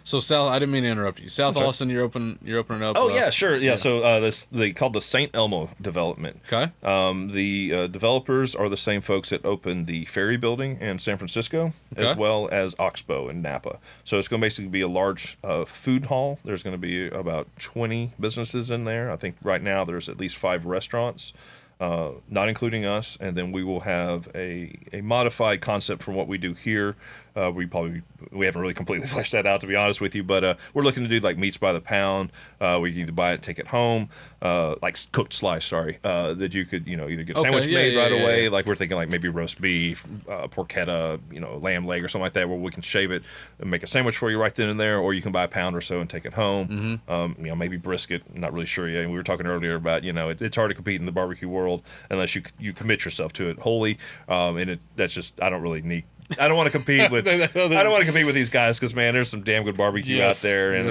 So South, I didn't mean to interrupt you. South Austin, you're opening up. Oh yeah, sure. Yeah. So they called the St. Elmo development. Okay. The developers are the same folks that opened the Ferry Building in San Francisco, as well as Oxbow in Napa. So it's going to basically be a large food hall. There's going to be about 20 businesses in there. I think right now there's at least 5 restaurants. not including us, and then we will have a modified concept from what we do here. We haven't really completely fleshed that out, to be honest with you, but we're looking to do like meats by the pound. We can either buy it, take it home, like cooked slice. Sorry, that you could either get sandwich made right away. Like we're thinking like maybe roast beef, porchetta, lamb leg or something like that, where we can shave it and make a sandwich for you right then and there, or you can buy a pound or so and take it home. Maybe brisket. I'm not really sure yet. We were talking earlier about it's hard to compete in the barbecue world unless you commit yourself to it wholly, and that's just I don't really need. I don't want to compete with. I don't want to compete with these guys because man, there's some damn good barbecue out there, and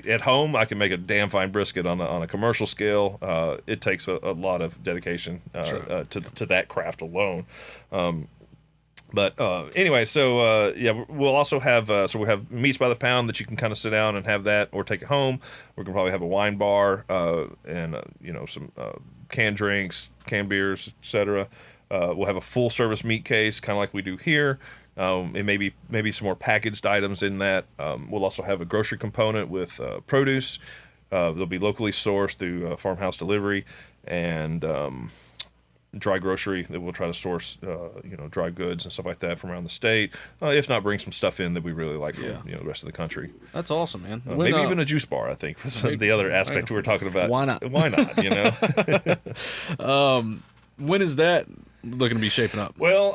at home I can make a damn fine brisket on a commercial scale. It takes a lot of dedication to that craft alone. But anyway, so we'll also have we have meats by the pound that you can kind of sit down and have that, or take it home. We're gonna probably have a wine bar and some canned drinks, canned beers, etc. We'll have a full service meat case, kind of like we do here. And maybe some more packaged items in that. We'll also have a grocery component with produce. They'll be locally sourced through farmhouse delivery and dry grocery that we'll try to source, dry goods and stuff like that from around the state. If not, bring some stuff in that we really like from the rest of the country. That's awesome, man. Maybe even a juice bar, I think, was the other aspect we were talking about. Why not? Why not, When is that looking to be shaping up? Well,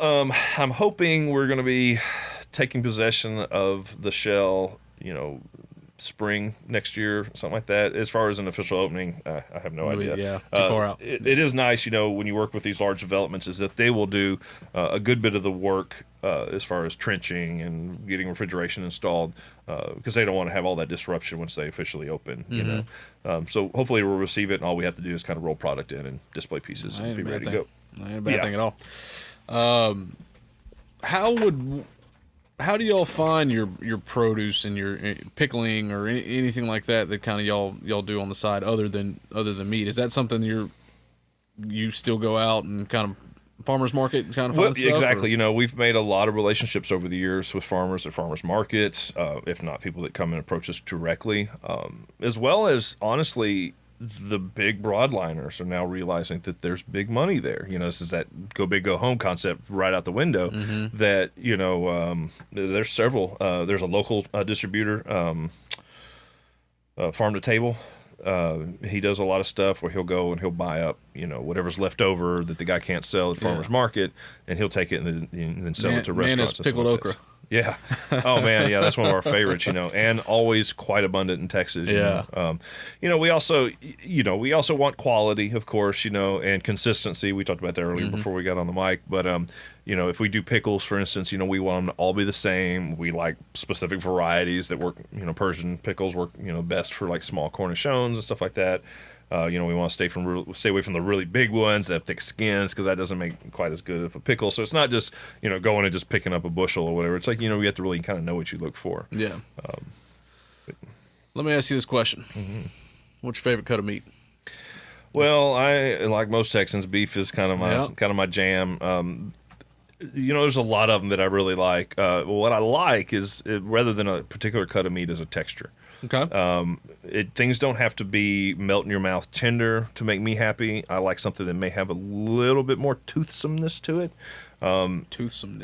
I'm hoping we're going to be taking possession of the shell, spring next year, something like that. As far as an official opening, I have no idea. Yeah, too far out. It is nice, when you work with these large developments, is that they will do a good bit of the work as far as trenching and getting refrigeration installed, because they don't want to have all that disruption once they officially open. So hopefully we'll receive it, and all we have to do is kind of roll product in and display pieces and be ready to go. Not a bad thing at all. How do y'all find your produce and your pickling or anything like that kind of y'all do on the side other than meat? Is that something you still go out and kind of farmers market kind of find stuff? Exactly. We've made a lot of relationships over the years with farmers at farmers markets, if not people that come and approach us directly, as well as honestly. The big broadliners are now realizing that there's big money there. This is that go big, go home concept right out the window. That, there's several. There's a local distributor, Farm to Table. He does a lot of stuff where he'll go and he'll buy up, whatever's left over that the guy can't sell at farmer's market, and he'll take it and then sell it to restaurants. Man, pickled okra. Yeah. Oh man. Yeah. That's one of our favorites, and always quite abundant in Texas. We also want quality, of course, and consistency. We talked about that earlier before we got on the mic, but, if we do pickles, for instance, we want them to all be the same. We like specific varieties that work, Persian pickles work, best for like small cornichons and stuff like that. We want to stay away from the really big ones that have thick skins, because that doesn't make quite as good of a pickle. So it's not just going and just picking up a bushel or whatever. It's like we have to really kind of know what you look for. Yeah. Let me ask you this question: What's your favorite cut of meat? Well, I like most Texans, beef is kind of my jam. There's a lot of them that I really like. What I like is rather than a particular cut of meat, is a texture. Okay. Things don't have to be melt in your mouth tender to make me happy. I like something that may have a little bit more toothsomeness to it. Toothsome,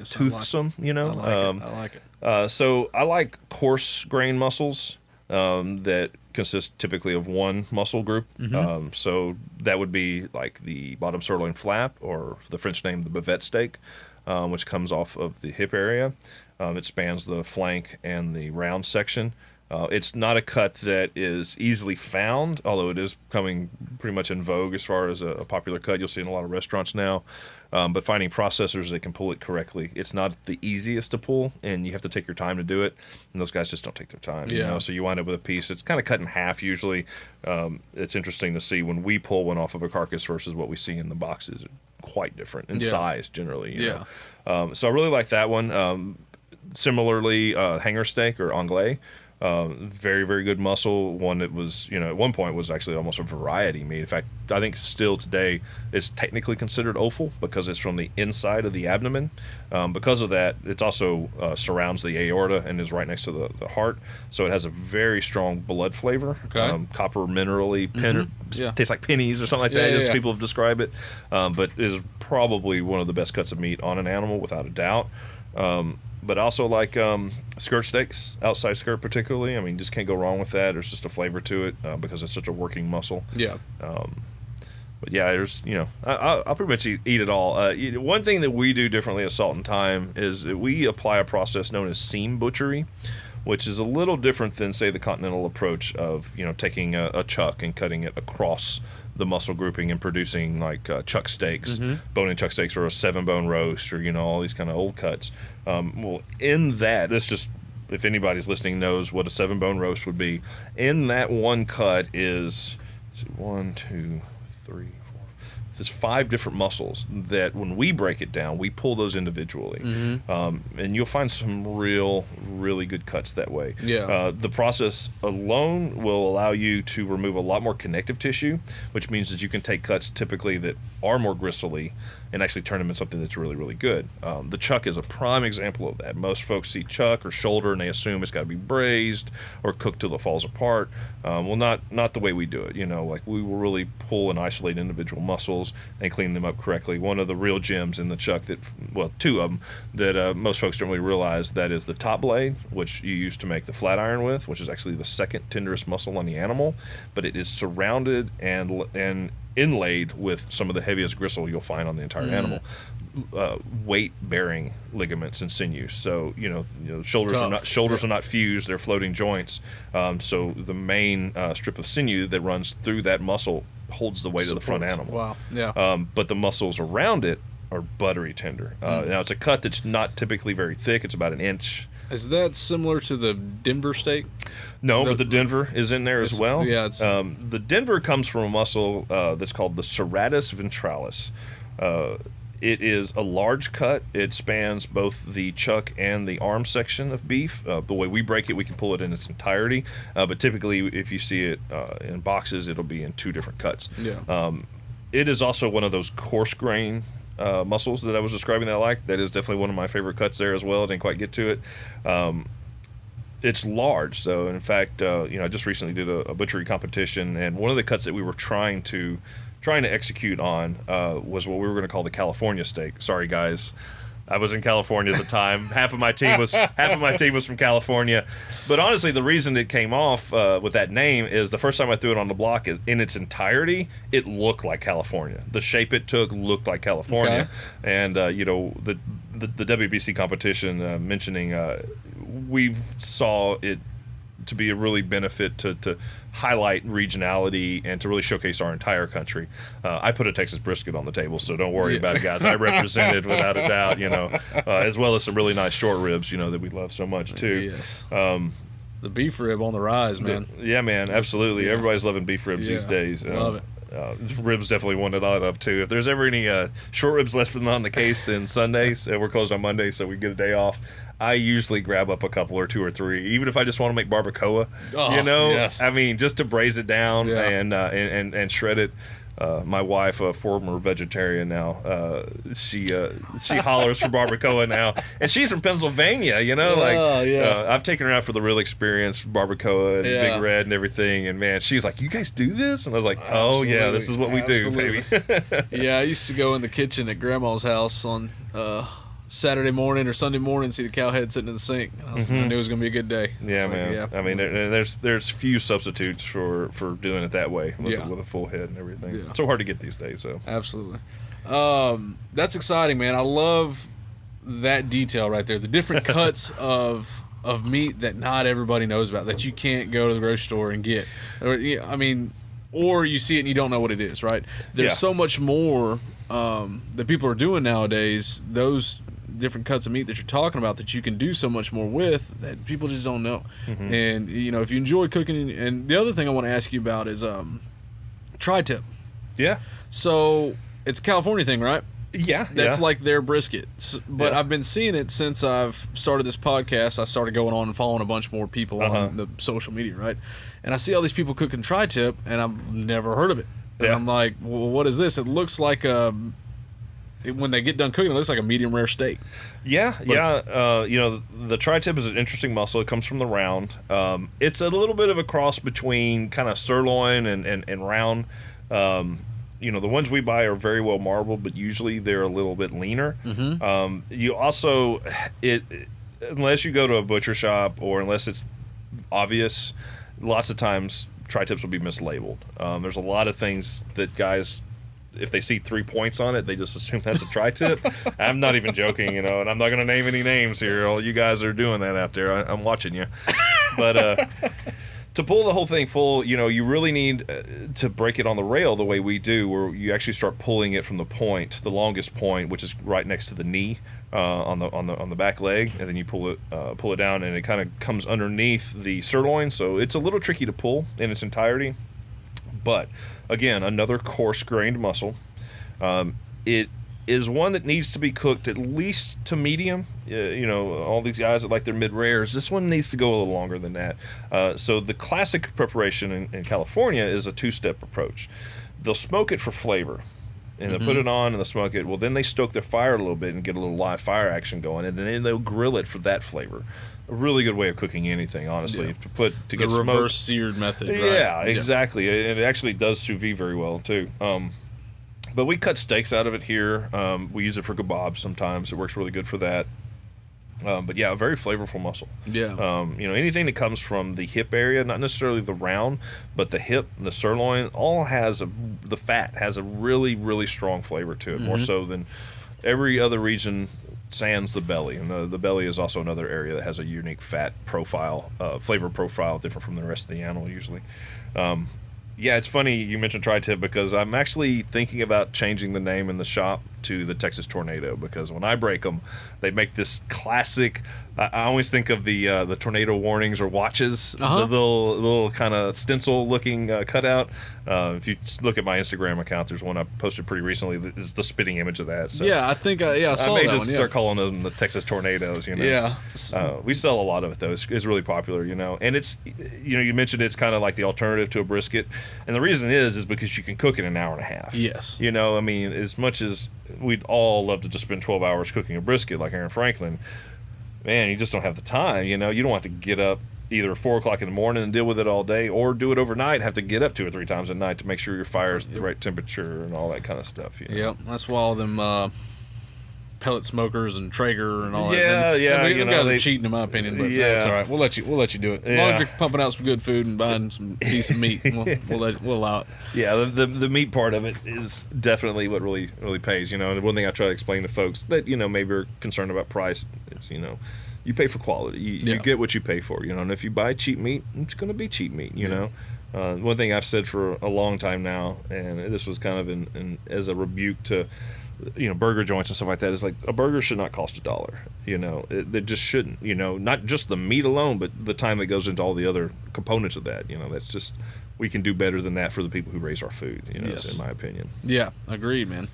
I like it. So I like coarse grain muscles that consist typically of one muscle group. So that would be like the bottom sirloin flap, or the French name, the bavette steak, which comes off of the hip area. It spans the flank and the round section. It's not a cut that is easily found, although it is coming pretty much in vogue as far as a popular cut. You'll see in a lot of restaurants now. But finding processors that can pull it correctly, it's not the easiest to pull, and you have to take your time to do it. And those guys just don't take their time. So you wind up with a piece. It's kind of cut in half usually. It's interesting to see when we pull one off of a carcass versus what we see in the boxes. Quite different in size generally. You know? So I really like that one. Similarly, hanger steak or anglais. Very, very good muscle. One that was, at one point was actually almost a variety meat. In fact, I think still today it's technically considered offal because it's from the inside of the abdomen. Because of that, it also surrounds the aorta and is right next to the heart. So it has a very strong blood flavor. Okay. Copper minerally, Yeah. tastes like pennies or something like that, Yeah, as yeah. people have described it. But is probably one of the best cuts of meat on an animal, without a doubt. But I also like skirt steaks, outside skirt particularly. I mean, just can't go wrong with that. There's just a flavor to it because it's such a working muscle. Yeah. But yeah, there's, I'll pretty much eat it all. One thing that we do differently at Salt and Thyme is that we apply a process known as seam butchery, which is a little different than, say, the continental approach of, taking a chuck and cutting it across the muscle grouping and producing like chuck steaks, bone-in chuck steaks, or a 7-bone roast, or all these kind of old cuts. Well, in that, this just, if anybody's listening knows what a 7-bone roast would be, in that one cut is 1, 2, 3, 4. There's 5 different muscles that when we break it down, we pull those individually. And you'll find some really good cuts that way. Yeah. The process alone will allow you to remove a lot more connective tissue, which means that you can take cuts typically that are more gristly and actually turn them into something that's really good. The chuck is a prime example of that. Most folks see chuck or shoulder and they assume it's got to be braised or cooked till it falls apart. Well, not the way we do it. Like we will really pull and isolate individual muscles and clean them up correctly. One of the real gems in the chuck two of them that most folks don't really realize, that is the top blade, which you use to make the flat iron with, which is actually the second tenderest muscle on the animal, but it is surrounded and inlaid with some of the heaviest gristle you'll find on the entire animal. Weight-bearing ligaments and sinews. So shoulders are not fused; they're floating joints. So the main strip of sinew that runs through that muscle holds the weight of the front animal. Wow. Yeah. But the muscles around it are buttery tender. Now it's a cut that's not typically very thick. It's about an inch. Is that similar to the Denver steak? No, but the Denver is in there as well. Yeah. The Denver comes from a muscle that's called the serratus ventralis. It is a large cut. It spans both the chuck and the arm section of beef. The way we break it, we can pull it in its entirety. But typically, if you see it in boxes, it'll be in 2 different cuts. Yeah. It is also one of those coarse grain muscles that I was describing that I like. That is definitely one of my favorite cuts there as well. I didn't quite get to it. It's large. So, in fact, I just recently did a butchery competition, and one of the cuts that we were trying to execute on was what we were going to call the California steak. Sorry, guys. I was in California at the time. half of my team was from California. But honestly, the reason it came off with that name is the first time I threw it on the block, in its entirety, it looked like California. The shape it took looked like California. Okay. And the WBC competition mentioning we saw it to be a really benefit to highlight regionality and to really showcase our entire country. I put a Texas brisket on the table, so don't worry about it, guys. I represented without a doubt, as well as some really nice short ribs, that we love so much too. Yes. The beef rib on the rise, man. Yeah, man, absolutely. Yeah. Everybody's loving beef ribs these days. Love it. Ribs definitely one that I love too. If there's ever any short ribs left on the case in Sundays, we're closed on Monday, so we get a day off. I usually grab up a couple or 2 or 3, even if I just want to make barbacoa. Yes. I mean, just to braise it down and shred it. My wife, a former vegetarian now, she hollers for barbacoa now, and she's from Pennsylvania. I've taken her out for the real experience, barbacoa and Big Red and everything, and man, she's like, "You guys do this?" And I was like, "Oh yeah, this is what we do, baby." Yeah, I used to go in the kitchen at Grandma's house on Saturday morning or Sunday morning, see the cow head sitting in the sink. I knew it was going to be a good day. Yeah, man. Yeah. I mean, there's few substitutes for doing it that way with a full head and everything. Yeah. It's so hard to get these days. So absolutely, that's exciting, man. I love that detail right there. The different cuts of meat that not everybody knows about, that you can't go to the grocery store and get. Or you see it and you don't know what it is. Right? There's so much more that people are doing nowadays. Those different cuts of meat that you're talking about, that you can do so much more with, that people just don't know. And if you enjoy cooking, and the other thing I want to ask you about is tri-tip. Yeah. So it's a California thing, right? Yeah, That's like their brisket. But Yeah. I've been seeing it since I've started this podcast. I started going on and following a bunch more people on the social media, right? And I see all these people cooking tri-tip, and I've never heard of it. And Yeah. I'm like, well, what is this? It looks like when they get done cooking, it looks like a medium rare steak. Yeah. The tri-tip is an interesting muscle. It comes from the round. It's a little bit of a cross between kind of sirloin and round. The ones we buy are very well marbled, but usually they're a little bit leaner. You also, unless you go to a butcher shop or unless it's obvious, lots of times tri-tips will be mislabeled. There's a lot of things that guys, if they see 3 points on it, they just assume that's a tri-tip. I'm not even joking, and I'm not going to name any names here. All you guys are doing that out there. I'm watching you. But to pull the whole thing full, you really need to break it on the rail the way we do, where you actually start pulling it from the longest point, which is right next to the knee on the back leg, and then you pull it down, and it kind of comes underneath the sirloin. So it's a little tricky to pull in its entirety. But again, another coarse-grained muscle. It is one that needs to be cooked at least to medium. All these guys that like their mid-rares, this one needs to go a little longer than that. So the classic preparation in California is a two-step approach. They'll smoke it for flavor, and they'll put it on and they'll smoke it. Well, then they stoke their fire a little bit and get a little live fire action going, and then they'll grill it for that flavor. A really good way of cooking anything, honestly. Yeah. To get the reverse smoked. seared method. Right? Yeah, exactly. And it actually does sous vide very well too. But we cut steaks out of it here. We use it for kebabs sometimes. It works really good for that. But yeah, a very flavorful muscle. Yeah. Anything that comes from the hip area, not necessarily the round, but the hip, the sirloin, the fat has a really, really strong flavor to it, more so than every other region, sans the belly. And the belly is also another area that has a unique fat profile, flavor profile, different from the rest of the animal usually. Yeah, it's funny you mentioned tri-tip because I'm actually thinking about changing the name in the shop to the Texas Tornado, because when I break them, they make this classic. I always think of the tornado warnings or watches, the little kind of stencil looking cutout. If you look at my Instagram account, there's one I posted pretty recently that is the spitting image of that. So I think I saw I may that just one, start calling them the Texas Tornadoes. Yeah. We sell a lot of it though. It's really popular, and it's you mentioned it's kind of like the alternative to a brisket, and the reason is because you can cook it in an hour and a half. Yes. As much as we'd all love to just spend 12 hours cooking a brisket like Aaron Franklin, man, you just don't have the time. You don't have to get up either 4 o'clock in the morning and deal with it all day, or do it overnight, have to get up 2 or 3 times a night to make sure your fire's the right temperature and all that kind of stuff. Yep, that's why all them pellet smokers and Traeger and all that. Them guys are cheating in my opinion, but that's all right. We'll let you do it. As long as you're pumping out some good food and buying some decent meat, we'll allow it. Yeah, the meat part of it is definitely what really pays. The one thing I try to explain to folks that maybe are concerned about price is you pay for quality. You get what you pay for. And if you buy cheap meat, it's going to be cheap meat. One thing I've said for a long time now, and this was kind of as a rebuke to burger joints and stuff like that, is like a burger should not cost $1. It just shouldn't. Not just the meat alone, but the time that goes into all the other components of that. That's just, we can do better than that for the people who raise our food. Yes. In my opinion. Yeah, agreed, man.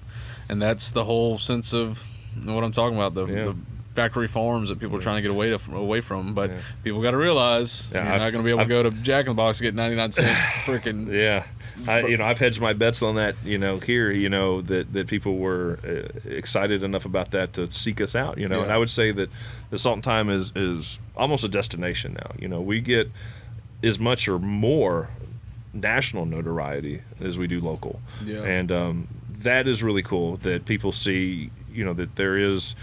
And that's the whole sense of what I'm talking about. The factory farms that people are trying to get away from, but people got to realize you're not going to be able to go to Jack in the Box and get 99-cent freaking. Yeah. I've hedged my bets on that, here, that people were excited enough about that to seek us out, and I would say that the Salt and Thyme is almost a destination now. We get as much or more national notoriety as we do local. Yeah. And that is really cool that people see, that there is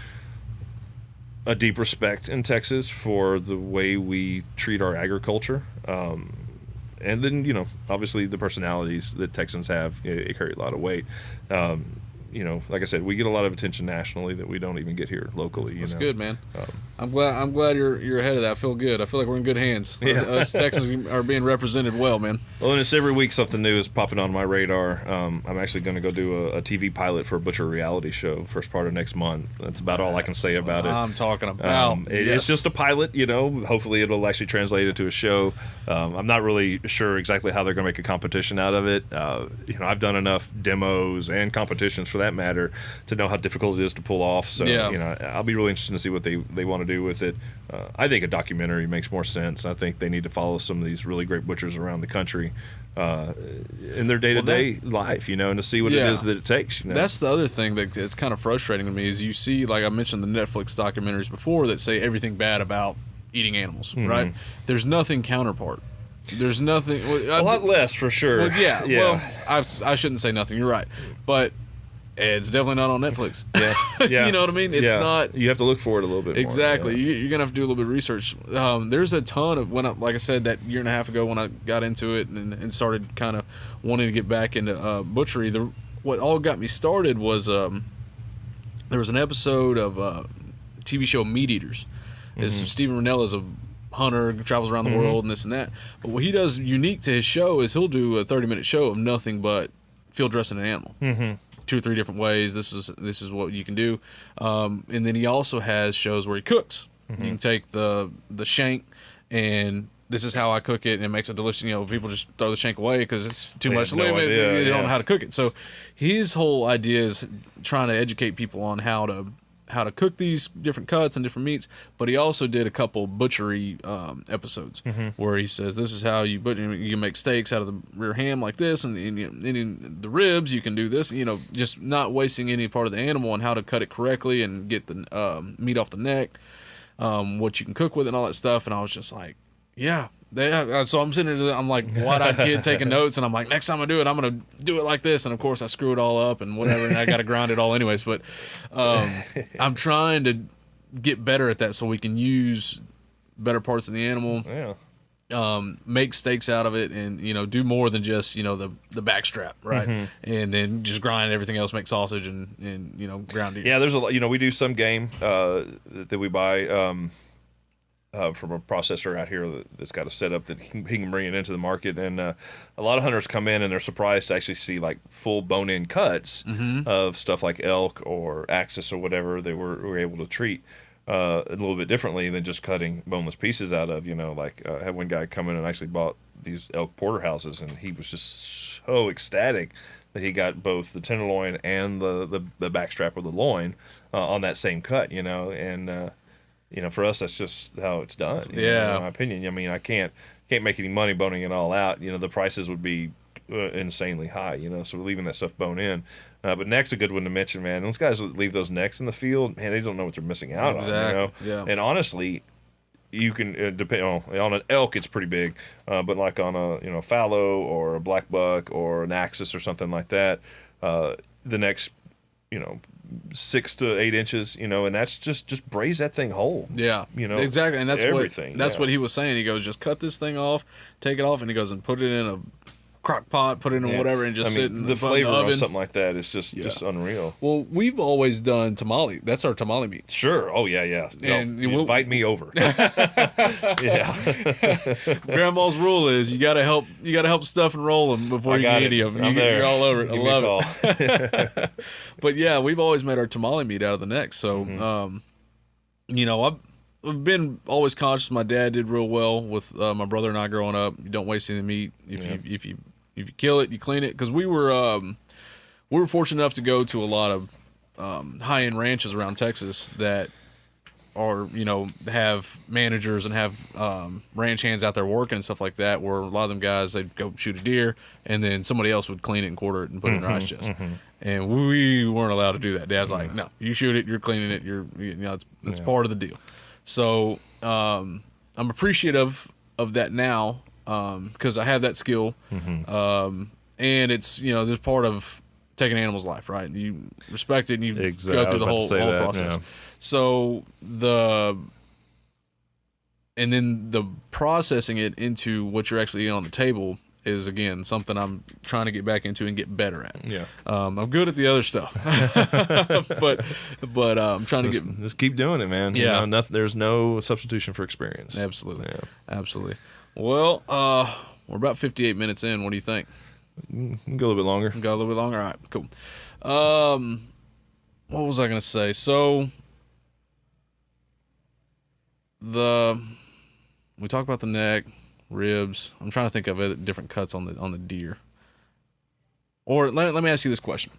a deep respect in Texas for the way we treat our agriculture. And then, obviously the personalities that Texans have, it carry a lot of weight. Like I said, we get a lot of attention nationally that we don't even get here locally. That's good, man. I'm glad you're ahead of that. I feel good. I feel like we're in good hands. Yeah. Us Texans are being represented well, man. Well, and it's every week something new is popping on my radar. I'm actually going to go do a TV pilot for a butcher reality show first part of next month. That's about all I can say about it. I'm talking about. It's just a pilot, Hopefully it'll actually translate into a show. I'm not really sure exactly how they're going to make a competition out of it. I've done enough demos and competitions for that matter, to know how difficult it is to pull off. So, Yeah. you know, I'll be really interested to see what they want to do with it. I think a documentary makes more sense. I think they need to follow some of these really great butchers around the country in their day-to-day life, you know, and to see what it is that it takes. You know? That's the other thing that it's kind of frustrating to me is you see, like I mentioned the Netflix documentaries before that say everything bad about eating animals, right? There's nothing counterpart. There's nothing. A lot less, for sure. Well, yeah. Well, I shouldn't say nothing. You're right, but it's definitely not on Netflix. Yeah. You know what I mean? It's not. You have to look for it a little bit Exactly. more. Yeah. You're gonna have to do a little bit of research. There's a ton of like I said, that year and a half ago when I got into it and started kind of wanting to get back into butchery. What all got me started was there was an episode of TV show Meat Eaters. Stephen Rennell is a hunter, travels around the world and this and that. But what he does unique to his show is he'll do a 30-minute show of nothing but field dressing an animal. 2 or 3 different ways. This is what you can do. And then he also has shows where he cooks. You can take the shank and this is how I cook it, and it makes it delicious. You know, people just throw the shank away because it's too much to live. They don't know how to cook it. So his whole idea is trying to educate people on how to cook these different cuts and different meats. But he also did a couple butchery episodes where he says this is how you butcher. You make steaks out of the rear ham like this, and in the ribs you can do this. You know, just not wasting any part of the animal and how to cut it correctly and get the meat off the neck. What you can cook with it and all that stuff. And I was just like, yeah. So I'm sitting there, I'm like wide-eyed kid taking notes, and I'm like, next time I do it, I'm going to do it like this. And of course I screw it all up and whatever, and I got to grind it all anyways. But I'm trying to get better at that so we can use better parts of the animal. Make steaks out of it, and you know, do more than just, you know, the back strap, right? And then just grind everything else, make sausage and you know, ground deer. Yeah, there's a lot. You know, we do some game that we buy from a processor out here that's got a setup that he can bring it into the market, and a lot of hunters come in and they're surprised to actually see like full bone-in cuts of stuff like elk or axis or whatever they were able to treat a little bit differently than just cutting boneless pieces out of. You know, like I had one guy come in and actually bought these elk porterhouses, and he was just so ecstatic that he got both the tenderloin and the backstrap or the loin on that same cut. You know, and you know, for us, that's just how it's done. You know, in my opinion. I mean, I can't make any money boning it all out. You know, the prices would be insanely high. You know, so we're leaving that stuff bone in. But neck's a good one to mention, man. Those guys that leave those necks in the field, man, they don't know what they're missing out on. You know, and honestly, you can depend on an elk, it's pretty big, but like on a fallow or a black buck or an axis or something like that, the neck's 6 to 8 inches, you know, and that's just braise that thing whole. Yeah, you know, exactly, and that's everything. That's what he was saying. He goes, just cut this thing off, take it off, and he goes and put it in a crock pot, put it in whatever, and just sit in the flavor of of something like that is just unreal. Well, we've always done tamale. That's our tamale meat. Sure. Oh yeah. And you invite me over. Yeah. Grandma's rule is you gotta help stuff and roll them before you eat them. You're all over it. I love it. But yeah, we've always made our tamale meat out of the neck. So, you know, I've been always conscious. My dad did real well with my brother and I growing up. You don't waste any meat. If you kill it, you clean it. Because we were fortunate enough to go to a lot of high-end ranches around Texas that are, you know, have managers and have ranch hands out there working and stuff like that, where a lot of them guys, they'd go shoot a deer and then somebody else would clean it and quarter it and put it in their ice chest. And we weren't allowed to do that. Dad's like, no, you shoot it, you're cleaning it, it's part of the deal. So I'm appreciative of that now because I have that skill. And it's, you know, there's part of taking an animal's life, right? You respect it and you go through the whole process. Yeah. So and then the processing it into what you're actually eating on the table is, again, something I'm trying to get back into and get better at. Yeah. I'm good at the other stuff, but I'm trying to just keep doing it, man. Yeah. You know, there's no substitution for experience. Absolutely. Yeah. Absolutely. Well, we're about 58 minutes in. What do you think? Go a little bit longer. Go a little bit longer. All right, cool. What was I going to say? So we talked about the neck, ribs. I'm trying to think of different cuts on the deer. Or let me ask you this question: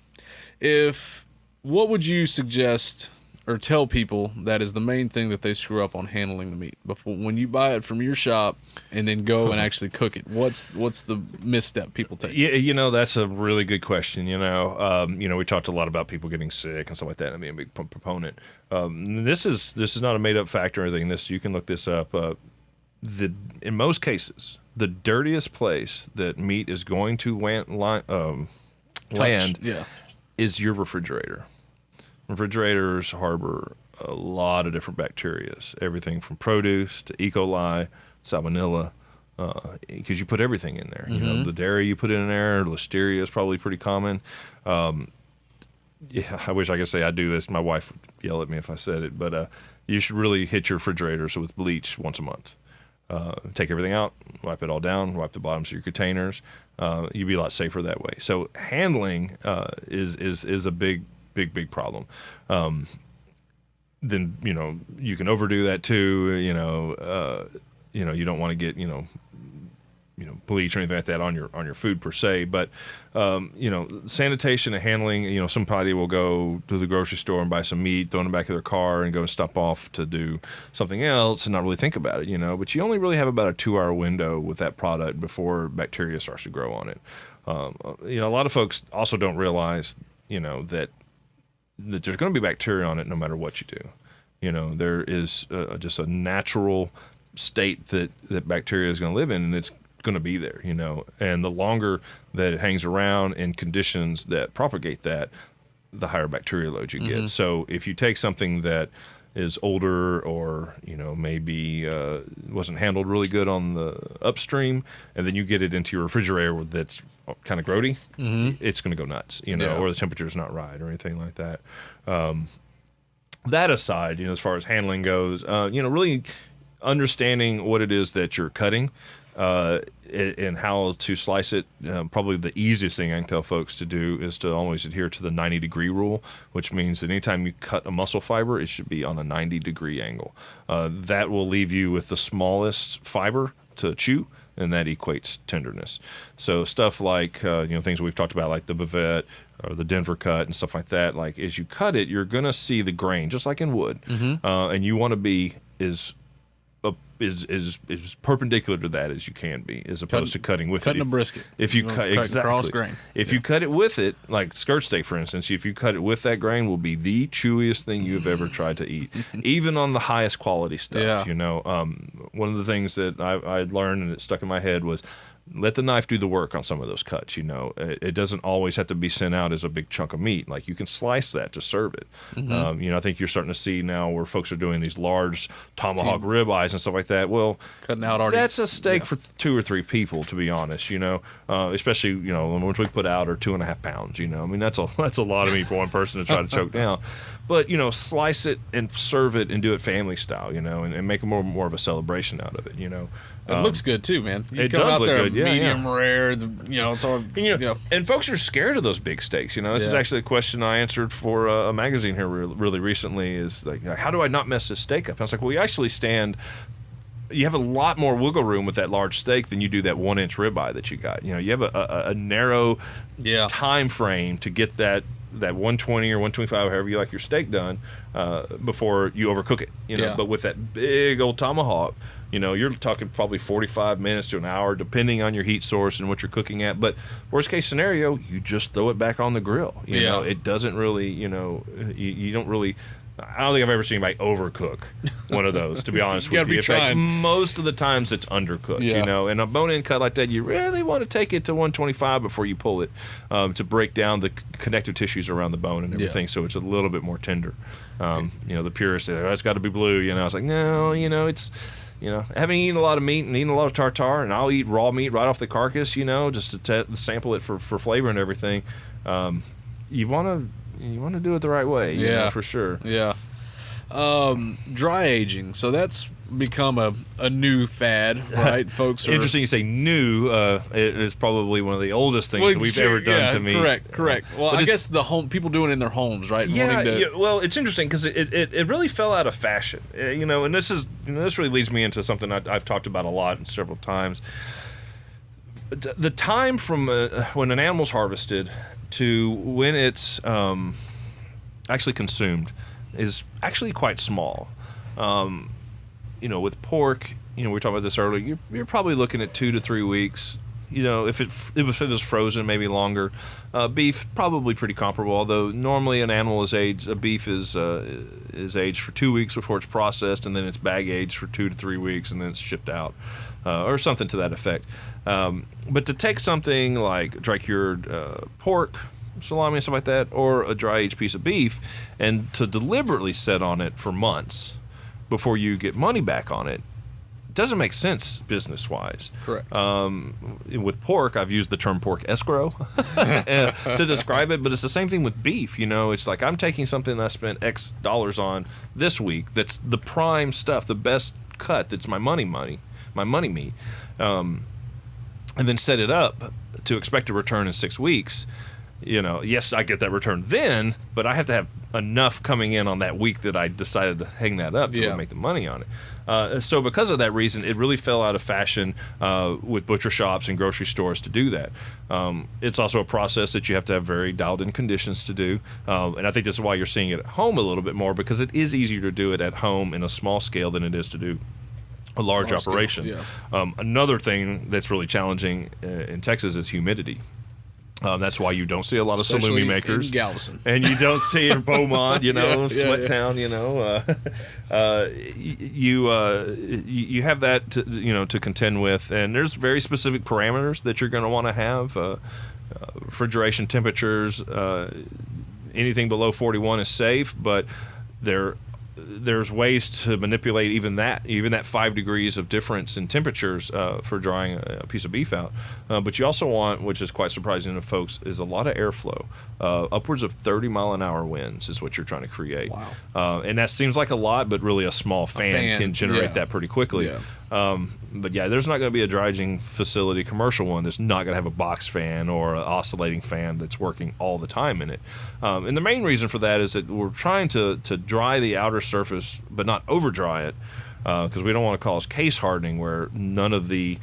What would you suggest or tell people that is the main thing that they screw up on handling the meat before when you buy it from your shop and then go and actually cook it? What's the misstep people take? Yeah, that's a really good question. We talked a lot about people getting sick and stuff like that, and I'm being a big proponent. This is not a made up fact or anything. You can look this up. In most cases, the dirtiest place that meat is going to land is your refrigerator. Refrigerators harbor a lot of different bacteria, everything from produce to E. coli, salmonella, because you put everything in there. Mm-hmm. The dairy you put in there, listeria is probably pretty common. I wish I could say I do this. My wife would yell at me if I said it, but you should really hit your refrigerators with bleach once a month. Take everything out, wipe it all down, wipe the bottoms of your containers. You'd be a lot safer that way. So handling is a big problem. Then you can overdo that too. You don't want to get bleach or anything like that on your food per se. But sanitation and handling. Somebody will go to the grocery store and buy some meat, throw it in the back of their car, and go and stop off to do something else and not really think about it. But you only really have about a 2-hour window with that product before bacteria starts to grow on it. A lot of folks also don't realize that there's going to be bacteria on it no matter what you do. There is just a natural state that bacteria is going to live in, and it's going to be there, and the longer that it hangs around in conditions that propagate that, the higher bacteria load you get. So if you take something that is older or maybe wasn't handled really good on the upstream, and then you get it into your refrigerator that's kind of grody, it's going to go nuts, or the temperature's not right or anything like that. That aside, as far as handling goes, really understanding what it is that you're cutting and how to slice it. Probably the easiest thing I can tell folks to do is to always adhere to the 90-degree rule, which means that anytime you cut a muscle fiber, it should be on a 90-degree angle. That will leave you with the smallest fiber to chew, and that equates tenderness. So stuff like things we've talked about, like the bavette or the Denver cut and stuff like that. Like as you cut it, you're gonna see the grain, just like in wood, and you want to be as perpendicular to that as you can be, as opposed to cutting with cutting it. a brisket. If you cut exactly cross grain, if you cut it with it, like skirt steak, for instance, if you cut it with that grain, will be the chewiest thing you've ever tried to eat, even on the highest quality stuff. One of the things that I learned and it stuck in my head was, let the knife do the work on some of those cuts. It doesn't always have to be sent out as a big chunk of meat. Like you can slice that to serve it. I think you're starting to see now where folks are doing these large tomahawk ribeyes and stuff like that. Well, cutting out already. That's a steak for 2 or 3 people, to be honest. Especially the ones we put out are 2.5 pounds. That's a lot of meat for one person to try to choke down. But slice it and serve it and do it family style. And make more of a celebration out of it. It looks good too, man. You it come does out look there good, medium rare. It's all. And folks are scared of those big steaks. This is actually a question I answered for a magazine here really recently. Is like, how do I not mess this steak up? And I was like, well, you actually you have a lot more wiggle room with that large steak than you do that 1-inch ribeye that you got. You have a narrow time frame to get that 120 or 125, however you like your steak done, before you overcook it. But with that big old tomahawk, you're talking probably 45 minutes to an hour, depending on your heat source and what you're cooking at. But worst case scenario, you just throw it back on the grill. It doesn't really, you don't really. I don't think I've ever seen anybody overcook one of those, to be honest with you. In fact, most of the times it's undercooked, and a bone-in cut like that, you really want to take it to 125 before you pull it, to break down the connective tissues around the bone and everything, so it's a little bit more tender. The purists say, it's got to be blue. I was like, no, it's... having eaten a lot of meat and eaten a lot of tartare, and I'll eat raw meat right off the carcass, just to sample it for flavor and everything. You want to do it the right way, for sure. Yeah. Dry aging. So that's become a new fad, right? Folks are... Interesting you say new. It is probably one of the oldest things that we've ever done to meat. Correct. Well, I guess people doing it in their homes, right? Well, it's interesting because it really fell out of fashion, and this is this really leads me into something I've talked about a lot and several times. The time from when an animal's harvested to when it's actually consumed is actually quite small. With pork, we were talking about this earlier. You're probably looking at 2 to 3 weeks. If it was frozen, maybe longer. Beef, probably pretty comparable. Although normally an animal is aged, a beef is aged for 2 weeks before it's processed, and then it's bag aged for 2 to 3 weeks, and then it's shipped out, or something to that effect. But to take something like dry cured pork, salami, and stuff like that, or a dry aged piece of beef, and to deliberately sit on it for months before you get money back on it, doesn't make sense business-wise. Correct. With pork, I've used the term pork escrow to describe it, but it's the same thing with beef. It's like I'm taking something that I spent X dollars on this week that's the prime stuff, the best cut, that's my money meat, and then set it up to expect a return in 6 weeks. Yes, I get that return then, but I have to have enough coming in on that week that I decided to hang that up to make the money on it. So because of that reason, it really fell out of fashion with butcher shops and grocery stores to do that. It's also a process that you have to have very dialed-in conditions to do, and I think this is why you're seeing it at home a little bit more, because it is easier to do it at home in a small scale than it is to do a large operation. Scale, another thing that's really challenging in Texas is humidity. That's why you don't see a lot of especially salumi makers in Galveston, and you don't see in Beaumont, Sweat Town, you have that to contend with, and there's very specific parameters that you're going to want to have. Refrigeration temperatures, anything below 41 is safe, but there's ways to manipulate even that 5 degrees of difference in temperatures for drying a piece of beef out. But you also want, which is quite surprising to folks, is a lot of airflow. Upwards of 30-mile-an-hour winds is what you're trying to create. Wow. And that seems like a lot, but really a small fan can generate that pretty quickly. Yeah. But there's not going to be a dry aging facility, commercial one, that's not going to have a box fan or an oscillating fan that's working all the time in it. And the main reason for that is that we're trying to dry the outer surface, but not over dry it, because we don't want to cause case hardening, where none of the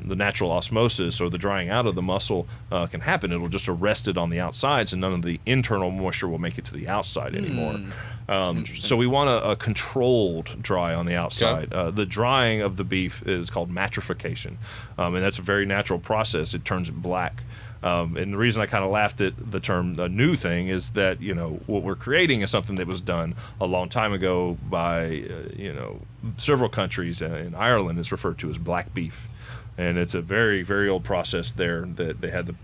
natural osmosis or the drying out of the muscle can happen. It'll just arrest it on the outsides, and none of the internal moisture will make it to the outside anymore. So we want a controlled dry on the outside. Okay. The drying of the beef is called matrification, and that's a very natural process. It turns it black. And the reason I kind of laughed at the term "the new thing" is that what we're creating is something that was done a long time ago by several countries. In Ireland, it's referred to as black beef. And it's a very, very old process there that they had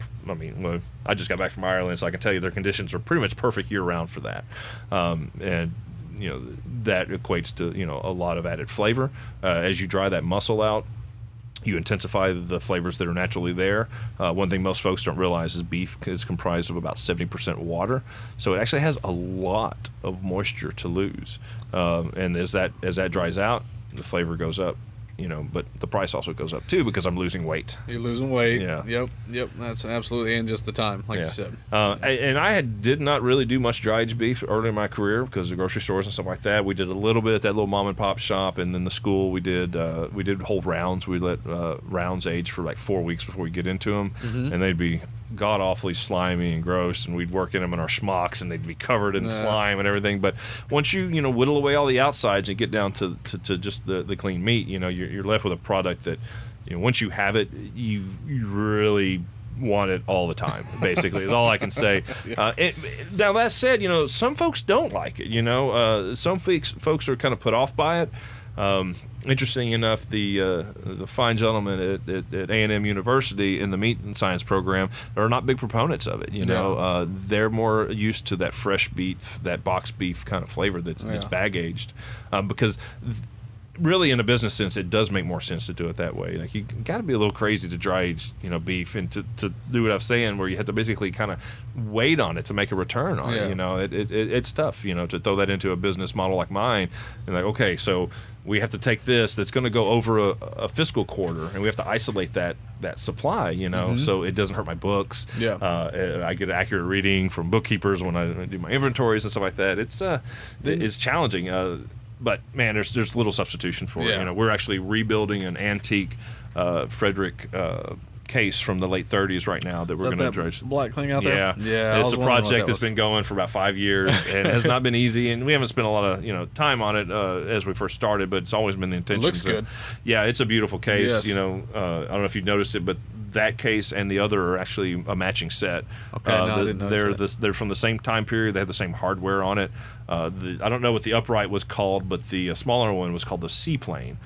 I just got back from Ireland, so I can tell you their conditions are pretty much perfect year-round for that. And that equates to, a lot of added flavor. As you dry that muscle out, you intensify the flavors that are naturally there. One thing most folks don't realize is beef is comprised of about 70% water, so it actually has a lot of moisture to lose. And as that dries out, the flavor goes up. But the price also goes up too, because I'm losing weight. You're losing weight. Yeah. Yep. That's absolutely, and just the time, like you said. And I did not really do much dry aged beef early in my career because of grocery stores and stuff like that. We did a little bit at that little mom and pop shop, and then the school we did whole rounds. We let rounds age for like 4 weeks before we get into them, and they'd be god awfully slimy and gross, and we'd work in them in our smocks, and they'd be covered in slime and everything. But once you whittle away all the outsides and get down to just the clean meat, you're left with a product that once you have it, you really want it all the time. Basically, is all I can say. Now that said, some folks don't like it. Some folks are kind of put off by it. Interesting enough, the fine gentlemen at A&M University in the meat and science program are not big proponents of it. They're more used to that fresh beef, that box beef kind of flavor that's bag aged, because really, in a business sense, it does make more sense to do it that way. Like, you got to be a little crazy to dry age, beef, and to do what I'm saying, where you have to basically kind of wait on it to make a return on it. It's tough, to throw that into a business model like mine, and like, okay, so we have to take this that's going to go over a fiscal quarter, and we have to isolate that supply, so it doesn't hurt my books. I get accurate reading from bookkeepers when I do my inventories and stuff like that. It's challenging. But man, there's little substitution for it. We're actually rebuilding an antique Frederick case from the late 30s right now that we're going to address. Black thing out there. Yeah, yeah. It's a project that's been going for about 5 years and has not been easy, and we haven't spent a lot of time on it as we first started, but it's always been the intention. It looks good. Yeah, it's a beautiful case. Yes. I don't know if you've noticed it, but that case and the other are actually a matching set. Okay, no, I didn't notice that. They're from the same time period. They have the same hardware on it. I don't know what the upright was called, but the smaller one was called the seaplane.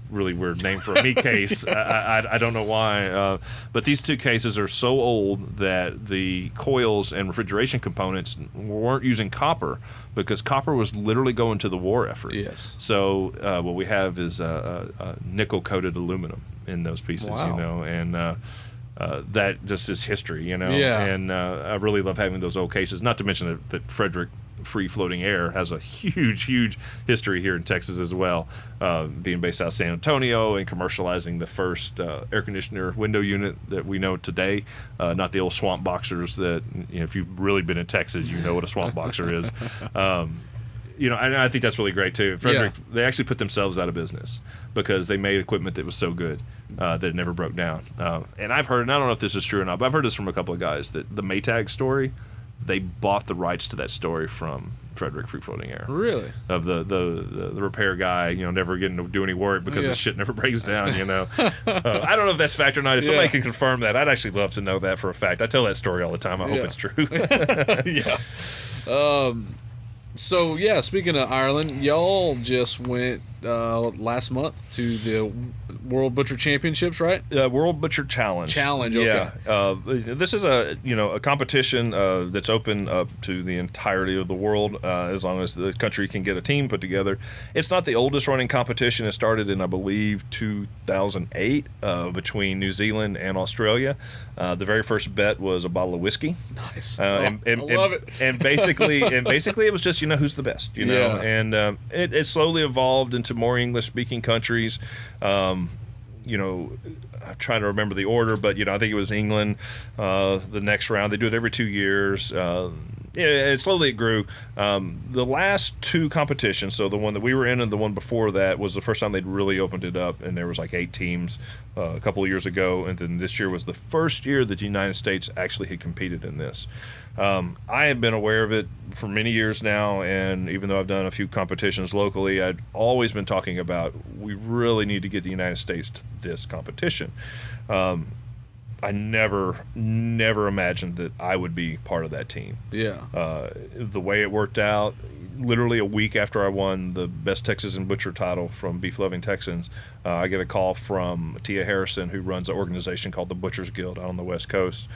Really weird name for a meat case. I don't know why. But these two cases are so old that the coils and refrigeration components weren't using copper because copper was literally going to the war effort. Yes. So what we have is nickel-coated aluminum in those pieces, Wow. and that just is history, Yeah. And I really love having those old cases, not to mention that Frederick Free Floating Air has a huge history here in Texas as well, being based out of San Antonio and commercializing the first air conditioner window unit that we know today, not the old swamp boxers that, if you've really been in Texas, you know what a swamp boxer is. I think that's really great too. Frederick, they actually put themselves out of business because they made equipment that was so good that it never broke down. And I've heard, and I don't know if this is true or not, but I've heard this from a couple of guys, that the Maytag story, they bought the rights to that story from Frederick Free Floating Air. Really? Of the repair guy, never getting to do any work because his shit never breaks down, I don't know if that's fact or not. If somebody can confirm that, I'd actually love to know that for a fact. I tell that story all the time. I hope it's true. Yeah. So, speaking of Ireland, y'all just went last month to the World Butcher Championships, right? World Butcher Challenge. Okay. Yeah. This is a competition that's open up to the entirety of the world as long as the country can get a team put together. It's not the oldest running competition. It started in, I believe, 2008 between New Zealand and Australia. The very first bet was a bottle of whiskey. Nice. I love it. And basically it was just who's the best, and it slowly evolved into more English-speaking countries. I'm trying to remember the order, but I think it was England. The next round, they do it every 2 years. It slowly grew. The last two competitions, so the one that we were in and the one before that, was the first time they'd really opened it up, and there was like 8 teams a couple of years ago, and then this year was the first year that the United States actually had competed in this. I have been aware of it for many years now, and even though I've done a few competitions locally, I'd always been talking about we really need to get the United States to this competition. I never imagined that I would be part of that team. Yeah. The way it worked out, literally a week after I won the Best Texas Butcher title from Beef Loving Texans, I get a call from Tia Harrison, who runs an organization called the Butchers Guild out on the West Coast.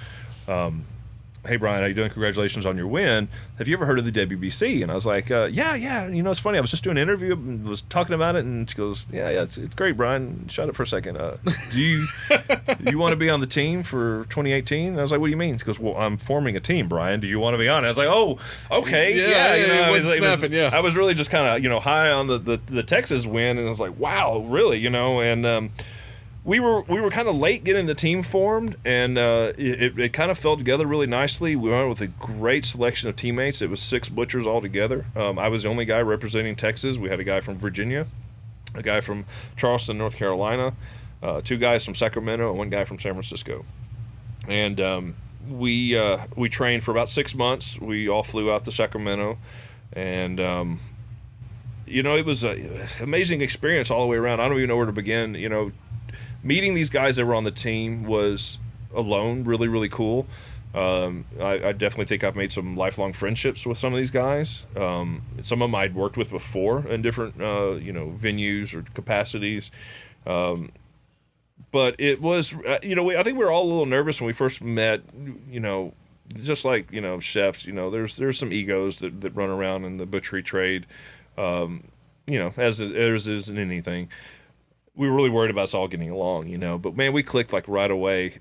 Hey, Bryan, how you doing? Congratulations on your win. Have you ever heard of the WBC? And I was like, yeah. It's funny. I was just doing an interview and was talking about it, and she goes, yeah, it's great, Bryan. Shut up for a second. Do you want to be on the team for 2018? And I was like, what do you mean? She goes, well, I'm forming a team, Bryan. Do you want to be on it? I was like, oh, okay. Yeah. I was really just kind of, high on the Texas win, and I was like, wow, really? And we were kind of late getting the team formed, and it kind of fell together really nicely. We went with a great selection of teammates. It was 6 butchers all together. I was the only guy representing Texas. We had a guy from Virginia, a guy from Charleston, North Carolina, 2 guys from Sacramento, and 1 guy from San Francisco. And we trained for about 6 months. We all flew out to Sacramento, and it was an amazing experience all the way around. I don't even know where to begin. Meeting these guys that were on the team was alone really, really cool. I definitely think I've made some lifelong friendships with some of these guys. Some of them I'd worked with before in different, venues or capacities. But it was, I think we were all a little nervous when we first met, just like, chefs, there's some egos that run around in the butchery trade, as is in anything. We were really worried about us all getting along, but man, we clicked like right away.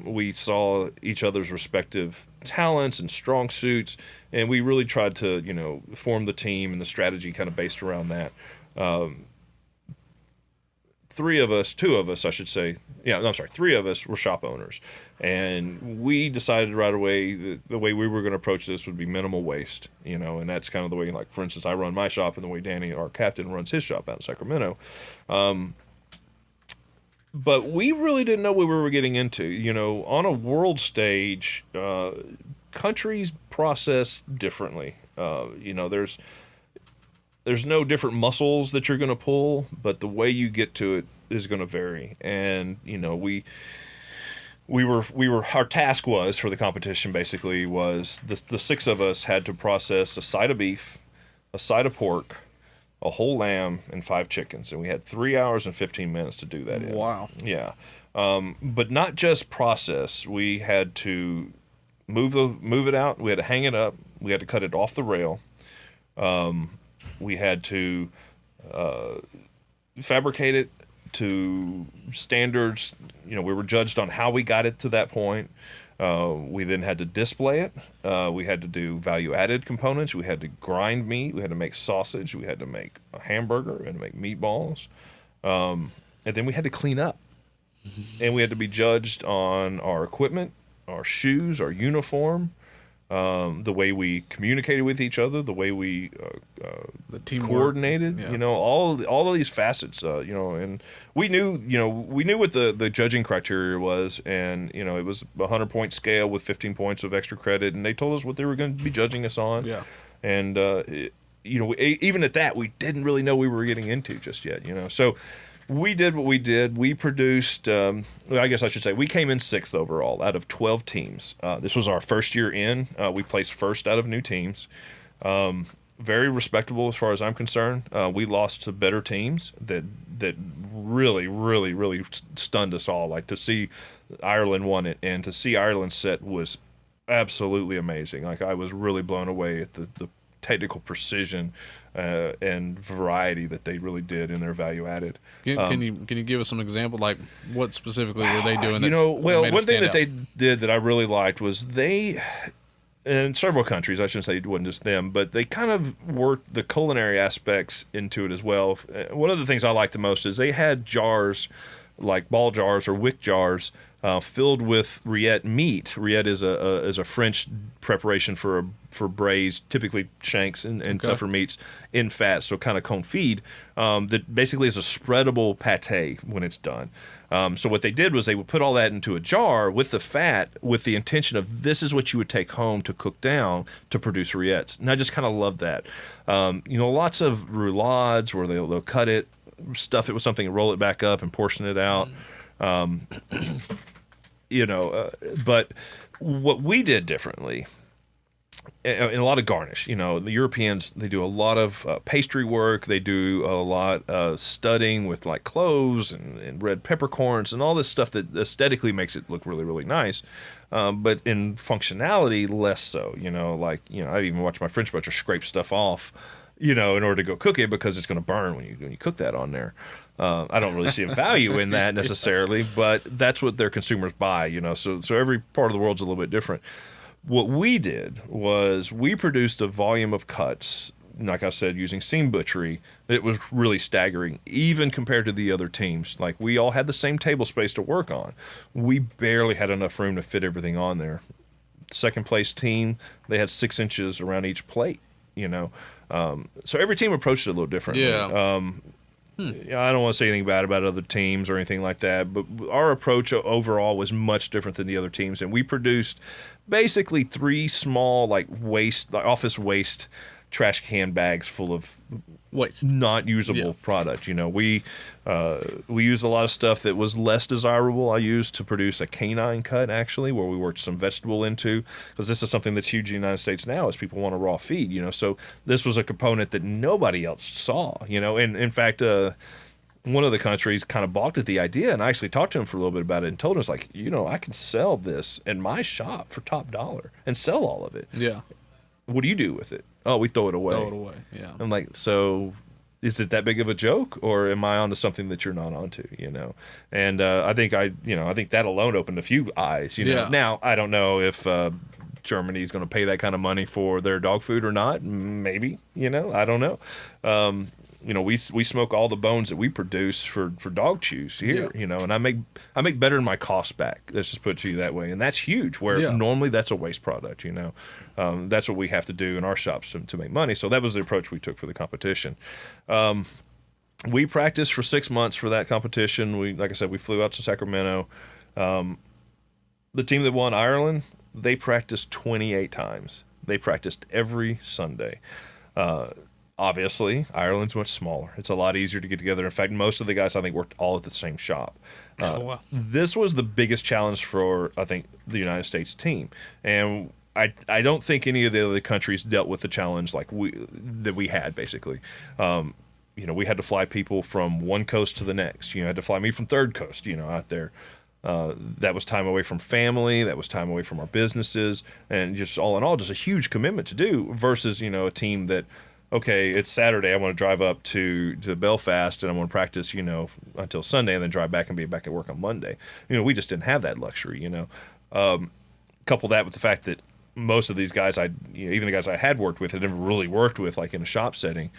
We saw each other's respective talents and strong suits, and we really tried to, form the team and the strategy kind of based around that. 2 of us were shop owners, and we decided right away that the way we were going to approach this would be minimal waste, and that's kind of the way, like, for instance, I run my shop and the way Danny, our captain, runs his shop out in Sacramento. but we really didn't know what we were getting into. You know, on a world stage, countries process differently. You know, there's no different muscles that you're going to pull, but the way you get to it is going to vary. And you know, we were our task was for the competition basically was the six of us had to process a side of beef, a side of pork, a whole lamb, and 5 chickens, and we had 3 hours and 15 minutes to do that. Wow. Yeah. But not just process. We had to move it out. We had to hang it up. We had to cut it off the rail. We had to fabricate it to standards. You know, we were judged on how we got it to that point. We then had to display it. We had to do value-added components. We had to grind meat. We had to make sausage. We had to make a hamburger. We had to make meatballs. And then we had to clean up. And we had to be judged on our equipment, our shoes, our uniform, the way we communicated with each other, the way we The teamwork. coordinated, Yeah. you know, all of these facets, you know, and we knew what the judging criteria was, and you know, it was a 100-point scale with 15 points of extra credit, and they told us what they were going to be judging us on. Yeah. And you know, even at that, we didn't really know we were getting into just yet, you know. So we did what we did. We produced, well, I guess I should say, we came in 6th overall out of 12 teams. This was our first year in. We placed first out of new teams. Very respectable as far as I'm concerned. We lost to better teams that really stunned us all. Like to see Ireland won it, and to see Ireland set was absolutely amazing. Like I was really blown away at the technical precision and variety that they really did in their value added. Can you give us some example? Like what specifically were they doing? You know, well, made them one thing stand that out? they did that I really liked was they, in several countries, I shouldn't say it wasn't just them, but they kind of worked the culinary aspects into it as well. One of the things I liked the most is they had jars, like ball jars or wick jars, filled with rillette meat. Rillette is a French preparation for braised, typically shanks and Okay. tougher meats in fat, so kind of confit. That basically is a spreadable pate when it's done. So what they did was they would put all that into a jar with the fat, with the intention of this is what you would take home to cook down to produce rillettes. And I just kind of love that. You know, lots of roulades where they'll cut it, stuff it with something, and roll it back up and portion it out. You know, but what we did differently, and a lot of garnish. You know, the Europeans, they do a lot of pastry work. They do a lot of studding with like cloves and red peppercorns and all this stuff that aesthetically makes it look really, really nice. But in functionality, less so. You know, like, you know, I even watched my French butcher scrape stuff off, you know, in order to go cook it because it's going to burn when you cook that on there. I don't really see a value in that necessarily, but that's what their consumers buy, you know. So every part of the world's a little bit different. What we did was we produced a volume of cuts, like I said, using seam butchery, that was really staggering, even compared to the other teams. Like, we all had the same table space to work on. We barely had enough room to fit everything on there. Second place team, they had 6 inches around each plate, you know. So every team approached it a little differently. Yeah. Yeah, I don't want to say anything bad about other teams or anything like that, but our approach overall was much different than the other teams, and we produced basically 3 small, like office waste trash can bags full of Waste. not usable Yeah. product. You know, we used a lot of stuff that was less desirable. I used to produce a canine cut, actually, where we worked some vegetable into, because this is something that's huge in the United States now, is people want a raw feed, you know. So this was a component that nobody else saw, you know. And in fact, one of the countries kind of balked at the idea, and I actually talked to him for a little bit about it and told him, it's like, you know, I can sell this in my shop for top dollar and sell all of it. Yeah. What do you do with it? Oh, we throw it away. Throw it away. Yeah. I'm like, so is it that big of a joke, or am I onto something that you're not onto, you know? And I think that alone opened a few eyes, you know. Yeah. Now, I don't know if Germany's going to pay that kind of money for their dog food or not. Maybe, you know, I don't know. You know, we smoke all the bones that we produce for dog chews here, Yeah. you know, and I make better than my cost back. Let's just put it to you that way, and that's huge. Where Yeah. normally that's a waste product, you know. That's what we have to do in our shops to make money. So that was the approach we took for the competition. we practiced for 6 months for that competition. Like I said, we flew out to Sacramento. The team that won, Ireland, they practiced 28 times. They practiced every Sunday. Obviously, Ireland's much smaller. It's a lot easier to get together. In fact, most of the guys, I think, worked all at the same shop. Wow. This was the biggest challenge for, I think, the United States team. And I don't think any of the other countries dealt with the challenge like that we had, basically. We had to fly people from one coast to the next. Had to fly me from third coast, out there. That was time away from family. That was time away from our businesses. And just all in all, just a huge commitment to do versus, a team that, okay, it's Saturday. I want to drive up to Belfast and I want to practice, until Sunday and then drive back and be back at work on Monday. We just didn't have that luxury, Couple that with the fact that most of these guys, even the guys I had worked with, had never really worked with, like in a shop setting.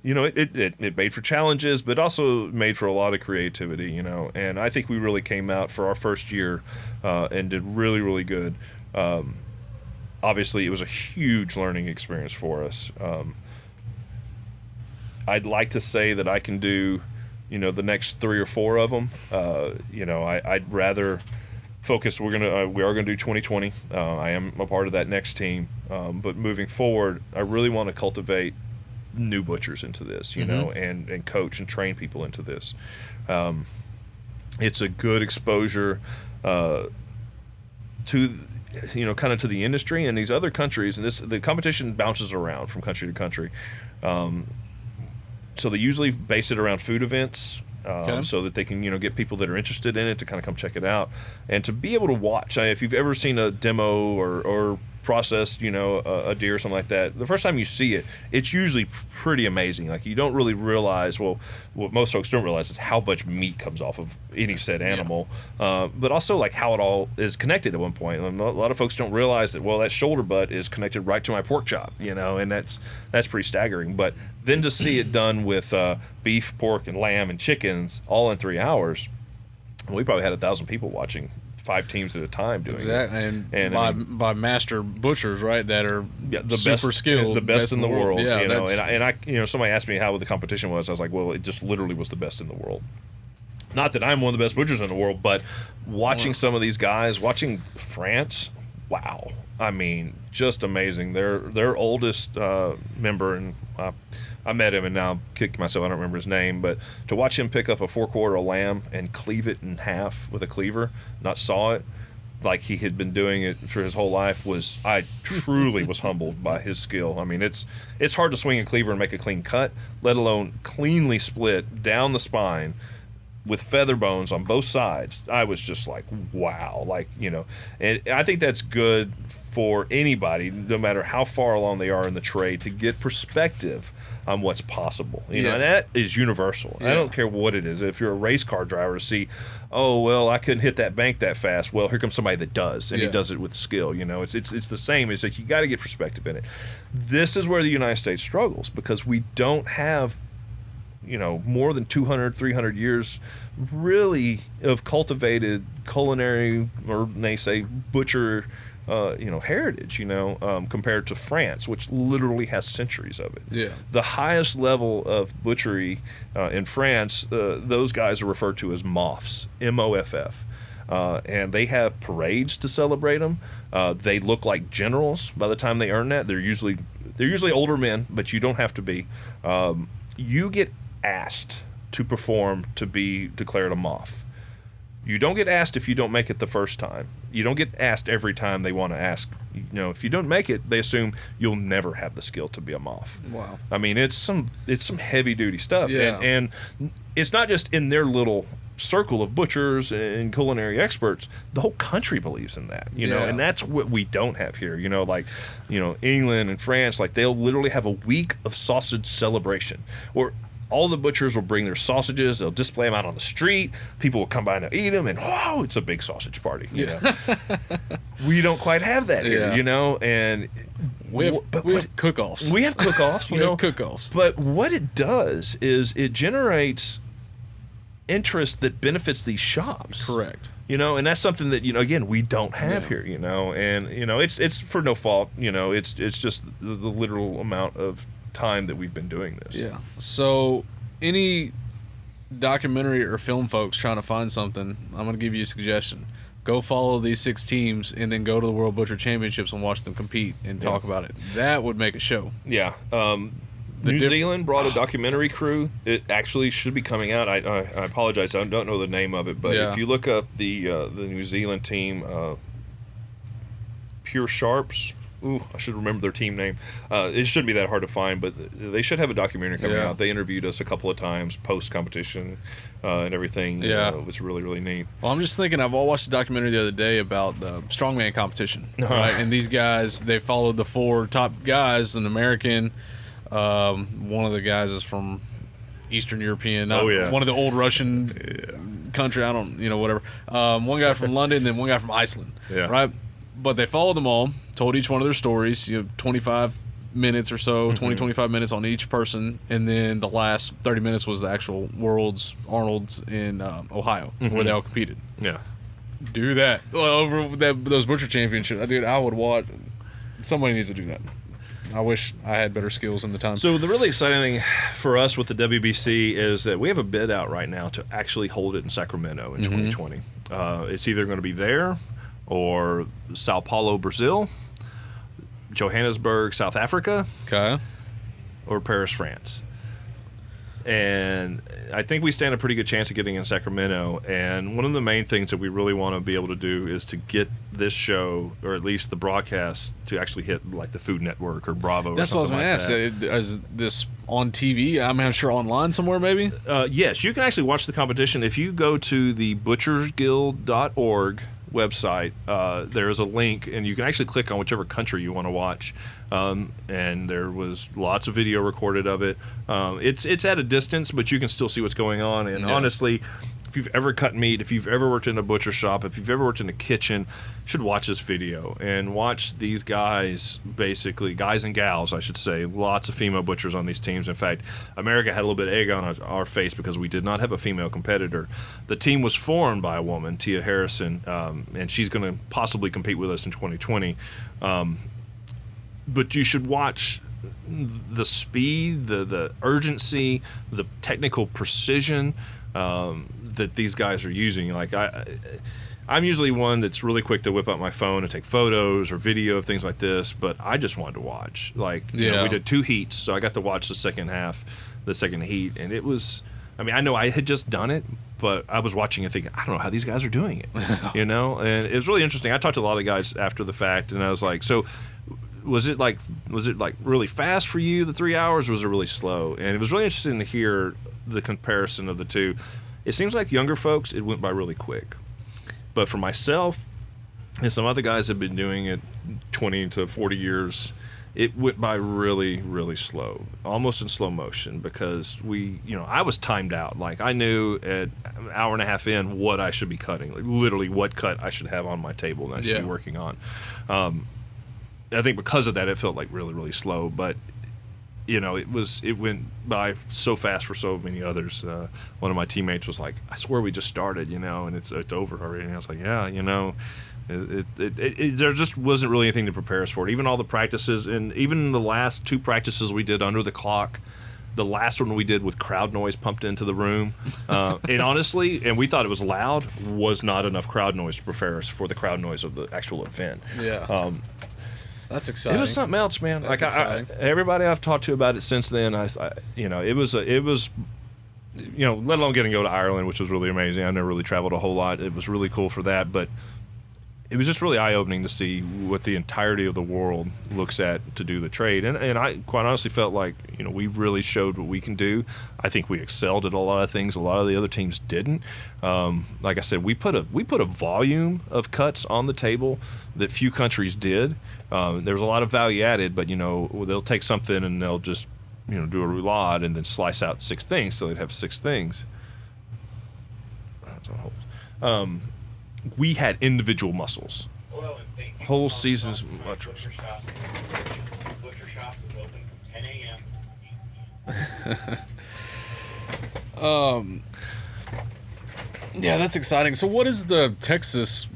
It made for challenges, but also made for a lot of creativity, And I think we really came out for our first year and did really, really good. Obviously, it was a huge learning experience for us. I'd like to say that I can do, the next 3 or 4 of them. I'd rather focus. We are gonna do 2020. I am a part of that next team, but moving forward, I really want to cultivate new butchers into this, and coach and train people into this. It's a good exposure to kind of to the industry and these other countries, and the competition bounces around from country to country. So they usually base it around food events, so that they can get people that are interested in it to kind of come check it out and to be able to watch. If you've ever seen a demo or processed a deer or something like that, the first time you see it, it's usually pretty amazing. Like, you don't really realize, what most folks don't realize is how much meat comes off of any said animal, but also like how it all is connected at one point. A lot of folks don't realize that, that shoulder butt is connected right to my pork chop, and that's pretty staggering. But then to see it done with beef, pork, and lamb and chickens all in 3 hours, we probably had 1,000 people watching, 5 teams at a time doing it. And by master butchers, right, that are the super best, skilled, the best in the world. Yeah, I somebody asked me how the competition was. I was like, it just literally was the best in the world. Not that I'm one of the best butchers in the world, but watching some of these guys, watching France, wow. I mean, just amazing. Their oldest member, and I met him, and now I'm kicking myself, I don't remember his name, but to watch him pick up a 4/4 lamb and cleave it in half with a cleaver, not saw it, like he had been doing it for his whole life, I truly was humbled by his skill. I mean, it's hard to swing a cleaver and make a clean cut, let alone cleanly split down the spine with feather bones on both sides. I was just like, wow, and I think that's good for anybody, no matter how far along they are in the trade, to get perspective on what's possible. And that is universal. Yeah. I don't care what it is. If you're a race car driver, see, I couldn't hit that bank that fast. Well, here comes somebody that does, and he does it with skill. It's the same. It's like you got to get perspective in it. This is where the United States struggles, because we don't have more than 200, 300 years really of cultivated culinary, or they say butcher heritage, compared to France, which literally has centuries of it. Yeah. The highest level of butchery in France, those guys are referred to as moffs, M-O-F-F. And they have parades to celebrate them. They look like generals by the time they earn that. They're usually older men, but you don't have to be. You get asked to perform to be declared a moff. You don't get asked if you don't make it the first time. You don't get asked every time they want to ask. If you don't make it, they assume you'll never have the skill to be a moff. Wow. I mean, it's some heavy duty stuff. Yeah. And it's not just in their little circle of butchers and culinary experts. The whole country believes in that, and that's what we don't have here. England and France, like, they'll literally have a week of sausage celebration, or all the butchers will bring their sausages. They'll display them out on the street. People will come by and eat them, and it's a big sausage party. We don't quite have that here, and we have cook-offs. We have cook-offs, we have cook-offs. But what it does is it generates interest that benefits these shops. Correct. And that's something that, again, we don't have here, and, it's for no fault, it's just the literal amount of time that we've been doing this. Yeah. So any documentary or film folks trying to find something, I'm going to give you a suggestion. Go follow these 6 teams and then go to the World Butcher Championships and watch them compete and talk about it. That would make a show. Yeah. New Zealand brought a documentary crew. It actually should be coming out. I apologize. I don't know the name of it, but if you look up the New Zealand team, Pure Sharps. Ooh, I should remember their team name. It shouldn't be that hard to find, but they should have a documentary coming out. They interviewed us a couple of times post-competition and everything. Yeah. It was really, really neat. Well, I'm just thinking, I've watched a documentary the other day about the strongman competition, right? And these guys, they followed the 4 top guys, an American. One of the guys is from Eastern European. One of the old Russian country. I don't, whatever. One guy from London, then one guy from Iceland. Yeah. Right? But they followed them all, told each one of their stories, 25 minutes or so, 25 minutes on each person, and then the last 30 minutes was the actual Worlds Arnold's in Ohio, where they all competed. Yeah. Do that. Over those Butcher Championships. Dude, I would watch. Somebody needs to do that. I wish I had better skills in the time. So the really exciting thing for us with the WBC is that we have a bid out right now to actually hold it in Sacramento in 2020. It's either going to be there or Sao Paulo, Brazil, Johannesburg, South Africa, or Paris, France. And I think we stand a pretty good chance of getting in Sacramento. And one of the main things that we really want to be able to do is to get this show, or at least the broadcast, to actually hit like the Food Network or Bravo. That's or something what I was going to ask. Is this on TV? I'm sure online somewhere, maybe? Yes, you can actually watch the competition. If you go to the butchersguild.org website, there is a link, and you can actually click on whichever country you want to watch. And there was lots of video recorded of it. It's at a distance, but you can still see what's going on. And honestly, if you've ever cut meat, if you've ever worked in a butcher shop, if you've ever worked in a kitchen, you should watch this video and watch these guys, basically, guys and gals, I should say, lots of female butchers on these teams. In fact, America had a little bit of egg on our face because we did not have a female competitor. The team was formed by a woman, Tia Harrison, and she's going to possibly compete with us in 2020. But you should watch the speed, the urgency, the technical precision that these guys are using. Like I'm usually one that's really quick to whip out my phone and take photos or video of things like this, but I just wanted to watch. Like, we did 2 heats, so I got to watch the second heat, and it was, I know I had just done it, but I was watching it thinking, I don't know how these guys are doing it, and it was really interesting. I talked to a lot of guys after the fact, and I was like, so was it like really fast for you, the 3 hours, or was it really slow? And it was really interesting to hear the comparison of the two. It seems like younger folks, it went by really quick. But for myself and some other guys that have been doing it 20 to 40 years, it went by really, really slow, almost in slow motion, because I was timed out. Like, I knew at an hour and a half in what I should be cutting, like literally what cut I should have on my table and I should be working on. I think because of that, it felt like really, really slow, but it went by so fast for so many others. One of my teammates was like, I swear we just started, and it's over already. And I was like, yeah, there just wasn't really anything to prepare us for it. Even all the practices, and even the last 2 practices we did under the clock, the last one we did with crowd noise pumped into the room. And honestly, and we thought it was loud, was not enough crowd noise to prepare us for the crowd noise of the actual event. Yeah. That's exciting. It was something else, man. That's like everybody I've talked to about it since then, it was let alone getting to go to Ireland, which was really amazing. I never really traveled a whole lot. It was really cool for that, but it was just really eye-opening to see what the entirety of the world looks at to do the trade. And I quite honestly felt like, we really showed what we can do. I think we excelled at a lot of things a lot of the other teams didn't. Like I said, we put a volume of cuts on the table that few countries did. There was a lot of value added, but they'll take something and they'll just do a roulade and then slice out 6 things, so they'd have 6 things. We had individual muscles. Whole seasons. Butcher shop is open from 10 a.m. Yeah, that's exciting. So what is the Texas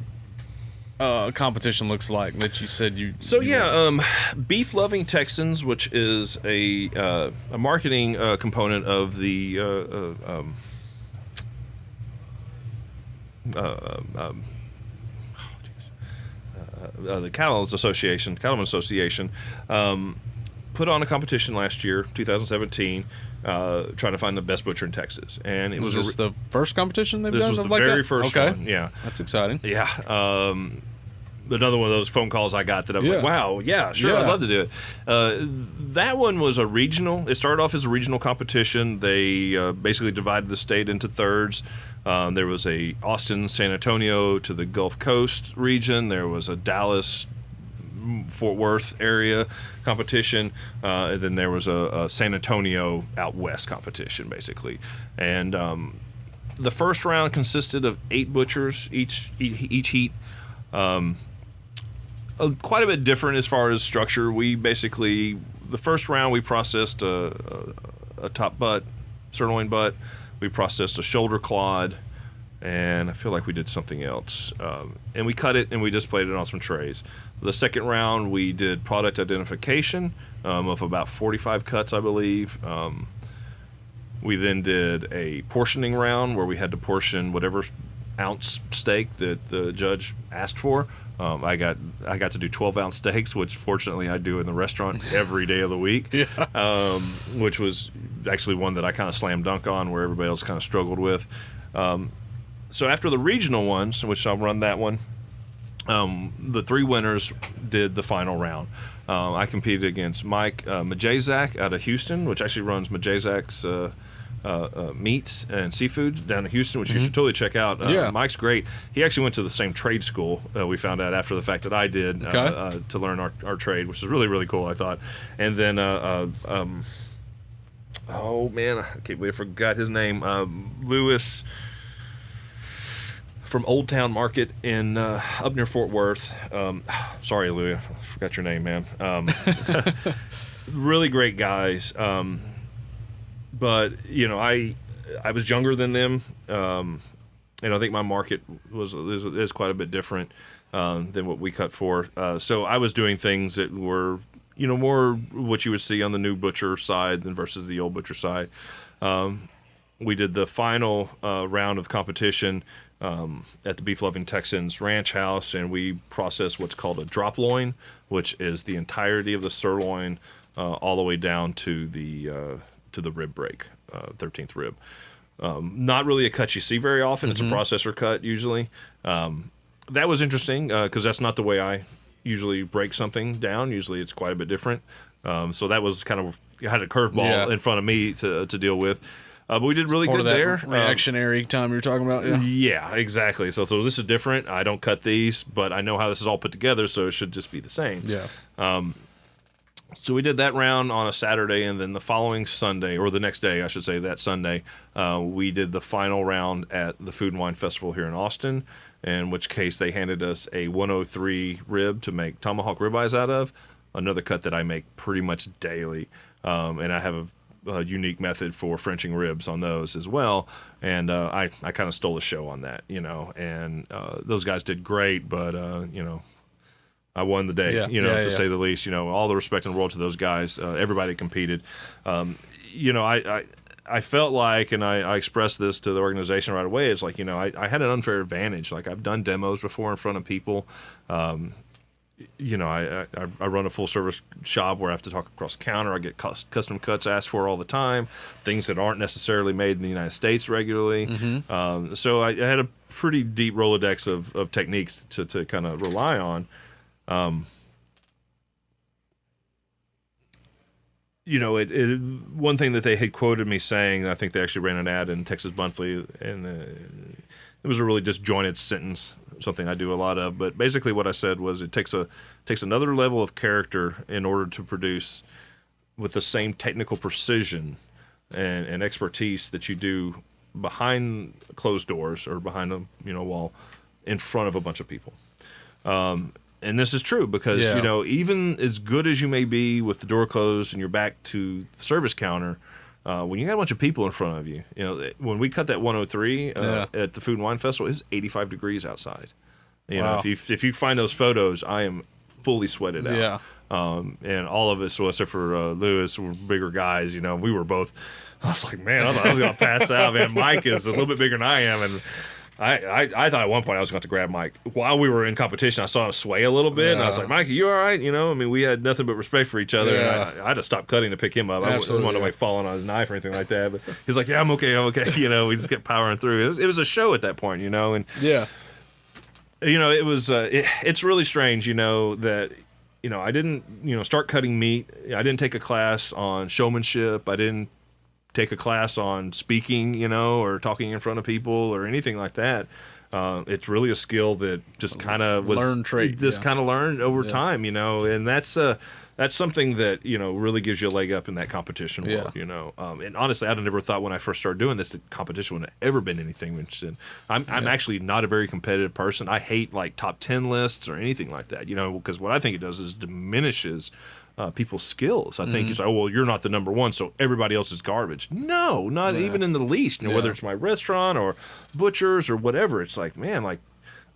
competition looks like that you said you. So you yeah, Beef Loving Texans, which is a marketing component of the the Cattlemen's Association, put on a competition last year, 2017, trying to find the best butcher in Texas, and it was was this the first competition they've this done? was the Something like very that? first Okay. one. Yeah, That's exciting. yeah. Another one of those phone calls I got that I was Yeah. like, wow, yeah, sure, Yeah. I'd love to do it. That one was a regional. It started off as a regional competition. They basically divided the state into thirds. There was a Austin, San Antonio to the Gulf Coast region. There was a Dallas, Fort Worth area competition, and then there was a San Antonio out west competition, basically. And the first round consisted of 8 butchers each heat. Quite a bit different as far as structure. We basically, the first round we processed a top butt, sirloin butt. We processed a shoulder clod, and I feel like we did something else. And we cut it and we displayed it on some trays. The second round we did product identification of about 45 cuts, I believe. We then did a portioning round where we had to portion whatever ounce steak that the judge asked for. I got to do 12-ounce steaks, which fortunately I do in the restaurant every day of the week. Yeah. Which was actually one that I kind of slam dunk on, where everybody else kind of struggled with. So after the regional ones, which I'll run that one, the 3 winners did the final round. I competed against Mike Majazak out of Houston, which actually runs Majazak's meats and seafood down in Houston, which you should totally check out. Yeah. Mike's great. He actually went to the same trade school, we found out after the fact, that I did, to learn our trade, which is really, really cool, I thought. And then, oh man, I can't believe I forgot his name. Lewis from Old Town Market in up near Fort Worth. Sorry, Louis, I forgot your name, man. Really great guys. But you know, I was younger than them, and I think my market is quite a bit different than what we cut for. So I was doing things that were, you know, more what you would see on the new butcher side than versus the old butcher side. We did the final round of competition at the Beef Loving Texans Ranch House, and we processed what's called a drop loin, which is the entirety of the sirloin all the way down to the rib break, 13th rib. Not really a cut you see very often. It's a processor cut usually. That was interesting because that's not the way I usually break something down. Usually it's quite a bit different. So that was kind of, had a curveball in front of me to deal with. But we did really good there. Reactionary time you were talking about. Yeah, exactly. So this is different. I don't cut these, but I know how this is all put together, so it should just be the same. Yeah. So we did that round on a Saturday, and then the following Sunday, or the next day, I should say, that Sunday, we did the final round at the Food and Wine Festival here in Austin, in which case they handed us a 103 rib to make tomahawk ribeyes out of, another cut that I make pretty much daily, and I have a unique method for Frenching ribs on those as well, and I kind of stole the show on that, you know, and those guys did great, but, you know, I won the day, to say the least. You know, all the respect in the world to those guys, everybody that competed. You know, I felt like, and I expressed this to the organization right away, it's like, you know, I had an unfair advantage. Like, I've done demos before in front of people. You know, I run a full-service shop where I have to talk across the counter. I get custom cuts asked for all the time, things that aren't necessarily made in the United States regularly. So I had a pretty deep Rolodex of techniques to kind of rely on. You know, one thing that they had quoted me saying, I think they actually ran an ad in Texas Monthly, and it was a really disjointed sentence, something I do a lot of. But basically what I said was it takes another level of character in order to produce with the same technical precision and expertise that you do behind closed doors or behind a wall in front of a bunch of people. And this is true because, you know, even as good as you may be with the door closed and you're back to the service counter, when you got a bunch of people in front of you, you know, when we cut that 103 at the Food and Wine Festival, it was 85 degrees outside. You know, Wow. if you find those photos, I am fully sweated out. Yeah. And all of us, well, except for Lewis, were bigger guys. You know, we were both. I was like, man, I thought I was gonna pass out. Man, Mike is a little bit bigger than I am, and I thought at one point I was going to grab Mike while we were in competition. I saw him sway a little bit, and I was like, Mike, are you all right? You know, I mean, we had nothing but respect for each other, and I had to stop cutting to pick him up. I didn't want to like falling on his knife or anything like that. But he's like, yeah, I'm okay. You know, we just kept powering through. It was a show at that point, you know, and you know, it was it's really strange, you know, that. You know, I didn't, you know, start cutting meat. I didn't take a class on showmanship. I didn't take a class on speaking, you know, or talking in front of people or anything like that. It's really a skill that just kind of was learned trait. Just kind of learned over time, you know, and that's something that, you know, really gives you a leg up in that competition world, you know. And honestly, I'd never thought when I first started doing this that competition would have ever been anything I'm interested in. I'm actually not a very competitive person. I hate like top 10 lists or anything like that, you know, because what I think it does is diminishes people's skills. I think it's like, oh, well, you're not the number one, so everybody else is garbage. No, not even in the least. You know, whether it's my restaurant or butchers or whatever, it's like, man, like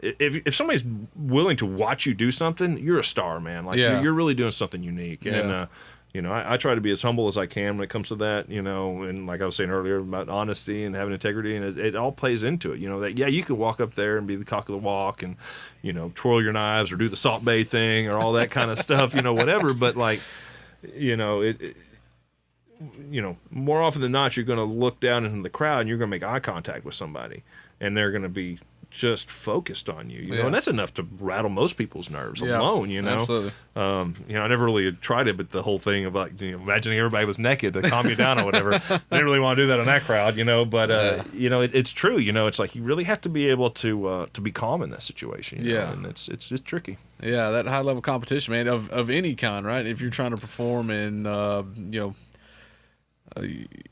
if somebody's willing to watch you do something, you're a star, man. Like you're really doing something unique. And you know, I try to be as humble as I can when it comes to that, you know, and like I was saying earlier about honesty and having integrity, and it all plays into it, you know, that, you could walk up there and be the cock of the walk and, you know, twirl your knives or do the Salt Bay thing or all that kind of stuff, you know, whatever. But like, you know, you know, more often than not, you're going to look down into the crowd and you're going to make eye contact with somebody and they're going to be just focused on you, you know, and that's enough to rattle most people's nerves alone, you know. Absolutely. You know, I never really tried it, but the whole thing of like, you know, imagining everybody was naked to calm you down or whatever, I didn't really want to do that in that crowd, you know. But you know, it's true, you know. It's like you really have to be able to be calm in that situation, you know? And it's just tricky. Yeah, that high level competition, man, of any kind, right? If you're trying to perform in, you know,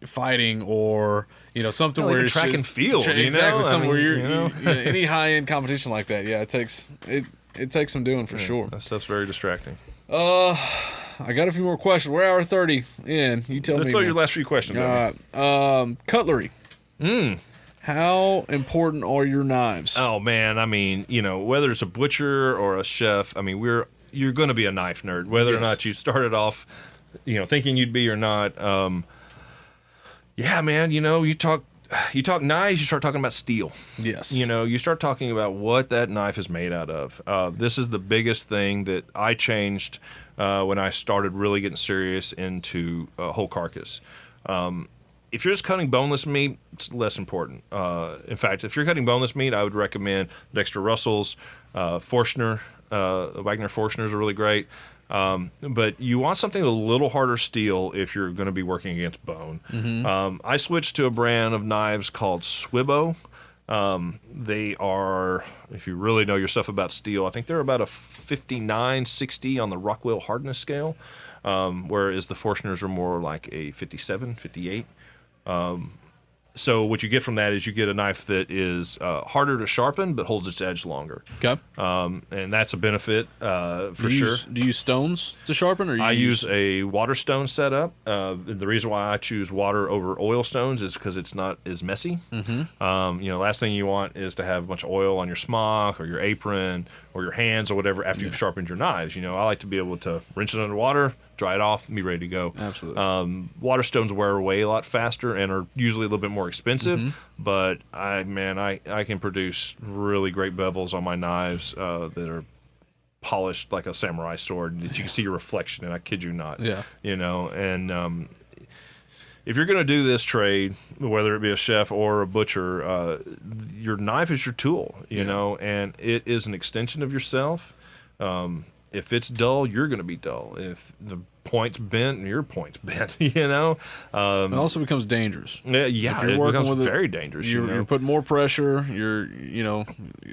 fighting or, you know, something like where track it's and field, exactly, something where you know? any high end competition like that, it takes some doing for sure. That stuff's very distracting. I got a few more questions. We're hour 30 in. You tell me. Let's throw your last few questions. Cutlery. How important are your knives? Oh man, I mean, you know, whether it's a butcher or a chef, I mean, you're going to be a knife nerd, whether or not you started off, you know, thinking you'd be or not. Yeah, man, you know, you talk knives, you start talking about steel. Yes. You know, you start talking about what that knife is made out of. This is the biggest thing that I changed when I started really getting serious into whole carcass. If you're just cutting boneless meat, it's less important. In fact, if you're cutting boneless meat, I would recommend Dexter Russell's, Forstner. Wagner Forstners are really great. But you want something a little harder steel if you're going to be working against bone. I switched to a brand of knives called Swibo. They are, if you really know your stuff about steel, I think they're about a 59, 60 on the Rockwell hardness scale, whereas the Forstners are more like a 57, 58. So what you get from that is you get a knife that is harder to sharpen but holds its edge longer. Okay. And that's a benefit for sure. Do you use stones to sharpen, or I use a water stone setup. The reason why I choose water over oil stones is because it's not as messy. You know, last thing you want is to have a bunch of oil on your smock or your apron or your hands or whatever after you've sharpened your knives. You know, I like to be able to rinse it under water, dry it off, and be ready to go. Absolutely. Water stones wear away a lot faster and are usually a little bit more expensive, but I can produce really great bevels on my knives that are polished like a samurai sword that you can see your reflection in. I kid you not. Yeah. You know, and if you're going to do this trade, whether it be a chef or a butcher, your knife is your tool, you know, and it is an extension of yourself. If it's dull, you're going to be dull. If the point's bent, your point's bent, you know. It also becomes dangerous. Yeah, it becomes with very dangerous. You're putting more pressure. You're,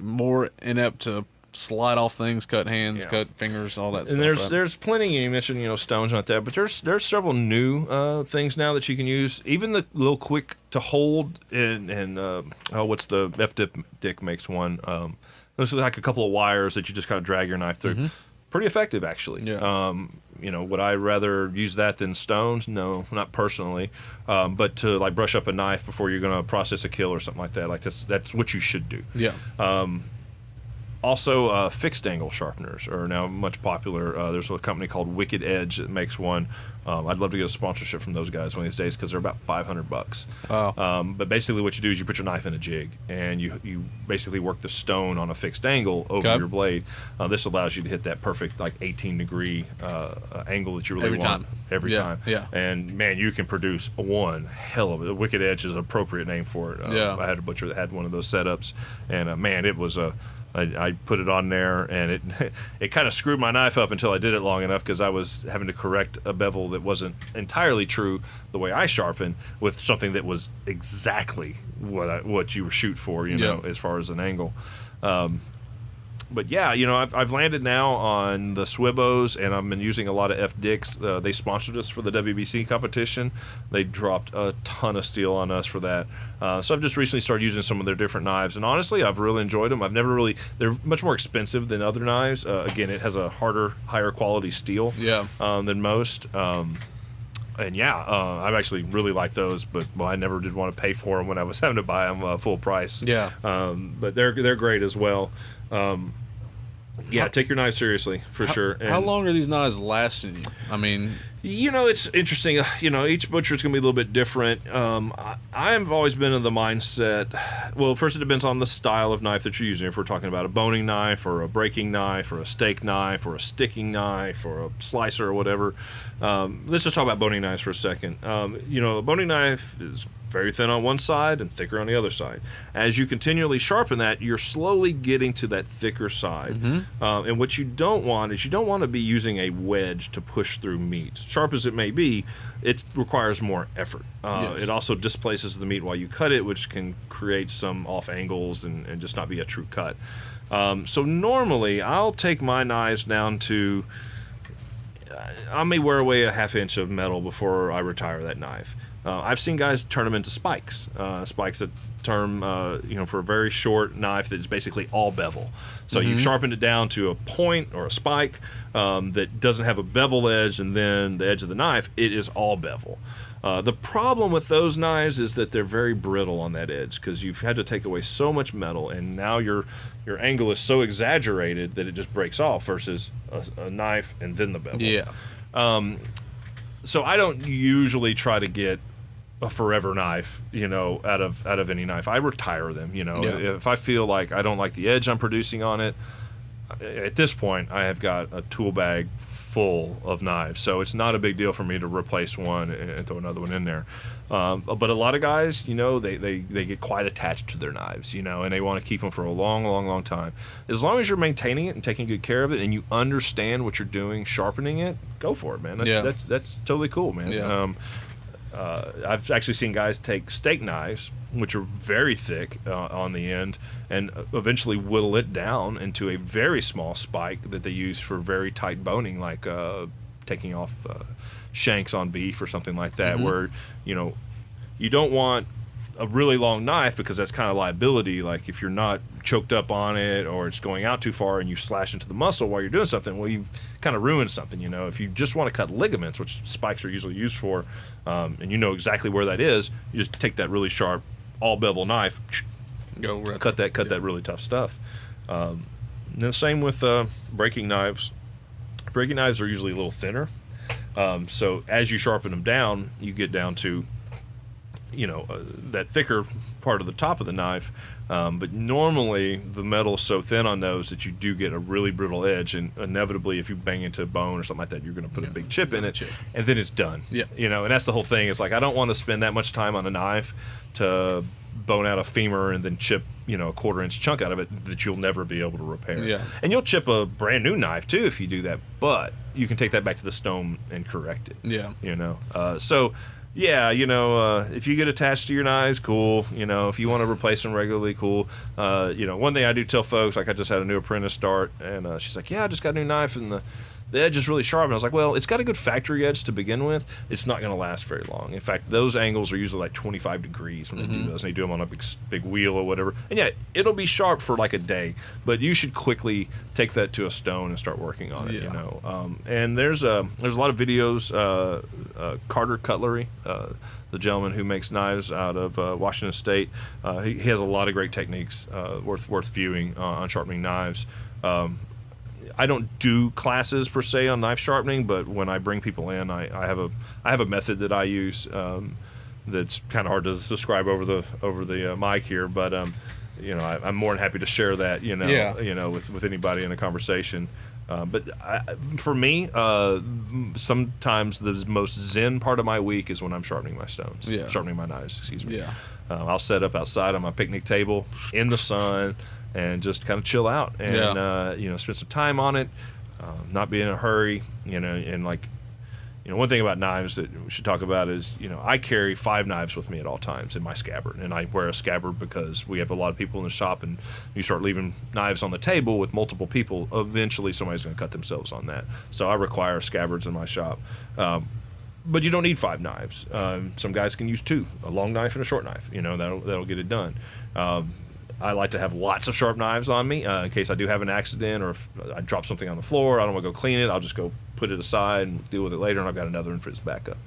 more inept to slide off things, cut hands, cut fingers, all that stuff. And there's plenty. You mentioned stones like that, but there's several new things now that you can use. Even the little quick to hold and what's the Dick makes one. This is like a couple of wires that you just kind of drag your knife through. Pretty effective, actually. Yeah. Would I rather use that than stones? No, not personally. But to like brush up a knife before you're going to process a kill or something like that, like that's what you should do. Yeah. Also, fixed angle sharpeners are now much popular. There's a company called Wicked Edge that makes one. I'd love to get a sponsorship from those guys one of these days because they're about $500. Wow. But basically, what you do is you put your knife in a jig and you basically work the stone on a fixed angle over your blade. This allows you to hit that perfect 18-degree angle that you really want every time. Yeah. And man, you can produce one hell of it. Wicked Edge is an appropriate name for it. I had a butcher that had one of those setups, and man, it was I put it on there, and it kind of screwed my knife up until I did it long enough because I was having to correct a bevel that wasn't entirely true the way I sharpen with something that was exactly what you were shoot for, as far as an angle. But yeah, I've landed now on the Swibos, and I've been using a lot of F-Dicks. They sponsored us for the WBC competition. They dropped a ton of steel on us for that. So I've just recently started using some of their different knives, and honestly, I've really enjoyed them. They're much more expensive than other knives. Again, it has a higher quality steel than most. And I actually really like those, but I never did want to pay for them when I was having to buy them full price. Yeah. But they're great as well. Take your knive seriously for sure. And how long are these knives lasting you? I mean, it's interesting. Each butcher's gonna be a little bit different. I've always been in the mindset. Well, first it depends on the style of knife that you're using. If we're talking about a boning knife, or a breaking knife, or a steak knife, or a sticking knife, or a slicer, or whatever. Let's just talk about boning knives for a second. A boning knife is very thin on one side and thicker on the other side. As you continually sharpen that, you're slowly getting to that thicker side. And what you don't want is to be using a wedge to push through meat. Sharp as it may be, it requires more effort. It also displaces the meat while you cut it, which can create some off angles and just not be a true cut. So normally, I'll take my knives down to I may wear away a half inch of metal before I retire that knife. I've seen guys turn them into spikes. Spikes that term, for a very short knife that is basically all bevel. So you've sharpened it down to a point or a spike that doesn't have a bevel edge, and then the edge of the knife, it is all bevel. The problem with those knives is that they're very brittle on that edge because you've had to take away so much metal, and now your angle is so exaggerated that it just breaks off versus a knife and then the bevel. Yeah. So I don't usually try to get a forever knife, out of any knife. I retire them, If I feel like I don't like the edge I'm producing on it, at this point I have got a tool bag full of knives, so it's not a big deal for me to replace one and throw another one in there. But a lot of guys, they get quite attached to their knives, and they want to keep them for a long time. As long as you're maintaining it and taking good care of it, and you understand what you're doing, sharpening it, go for it, man. That's totally cool, man. Yeah. I've actually seen guys take steak knives, which are very thick on the end, and eventually whittle it down into a very small spike that they use for very tight boning, like taking off shanks on beef or something like that, where, you don't want a really long knife because that's kind of liability. Like if you're not choked up on it or it's going out too far and you slash into the muscle while you're doing something, well, you've kind of ruined something. If you just want to cut ligaments, which spikes are usually used for, and you know exactly where that is, you just take that really sharp all bevel knife, cut that really tough stuff. And the same with breaking knives. Breaking knives are usually a little thinner, so as you sharpen them down, you get down to that thicker part of the top of the knife, but normally the metal's so thin on those that you do get a really brittle edge, and inevitably if you bang into a bone or something like that, you're going to put a big chip in it, and then it's done. And that's the whole thing. It's like, I don't want to spend that much time on a knife to bone out a femur and then chip a quarter-inch chunk out of it that you'll never be able to repair. And you'll chip a brand new knife too if you do that, but you can take that back to the stone and correct it. So if you get attached to your knives, cool. If you want to replace them regularly, cool. One thing I do tell folks, like I just had a new apprentice start, and she's like, I just got a new knife, and the the edge is really sharp. And I was like, well, it's got a good factory edge to begin with. It's not going to last very long. In fact, those angles are usually like 25 degrees when they do those. And they do them on a big wheel or whatever. And yeah, it'll be sharp for like a day, but you should quickly take that to a stone and start working on it. You know, and there's a lot of videos. Carter Cutlery, the gentleman who makes knives out of Washington State, he has a lot of great techniques worth viewing on sharpening knives. I don't do classes per se on knife sharpening, but when I bring people in, I have a method that I use that's kind of hard to describe over the mic here, but you know, I'm more than happy to share that, you know, with anybody in a conversation. But for me, sometimes the most zen part of my week is when I'm sharpening my stones, sharpening my knives, excuse me. I'll set up outside on my picnic table in the sun and just kind of chill out and, you know, spend some time on it, not be in a hurry, you know, and like, you know, one thing about knives that we should talk about is, you know, I carry 5 knives with me at all times in my scabbard. And I wear a scabbard because we have a lot of people in the shop, and you start leaving knives on the table with multiple people, eventually somebody's going to cut themselves on that. So I require scabbards in my shop. But you don't need 5 knives. Some guys can use 2, a long knife and a short knife. You know, that'll get it done. I like to have lots of sharp knives on me in case I do have an accident, or if I drop something on the floor, I don't want to go clean it. I'll just go put it aside and deal with it later, and I've got another one for its backup.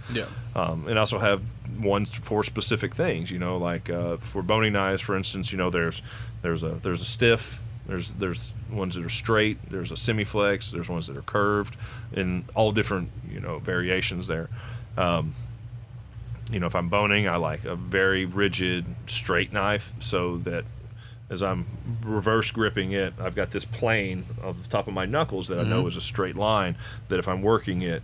And I also have one for specific things, you know, like for boning knives, for instance, you know, there's a stiff, there's ones that are straight, there's a semi-flex, there's ones that are curved, and all different, you know, variations there. You know, if I'm boning, I like a very rigid straight knife, so that as I'm reverse gripping it, I've got this plane of the top of my knuckles that I know is a straight line, that if I'm working it,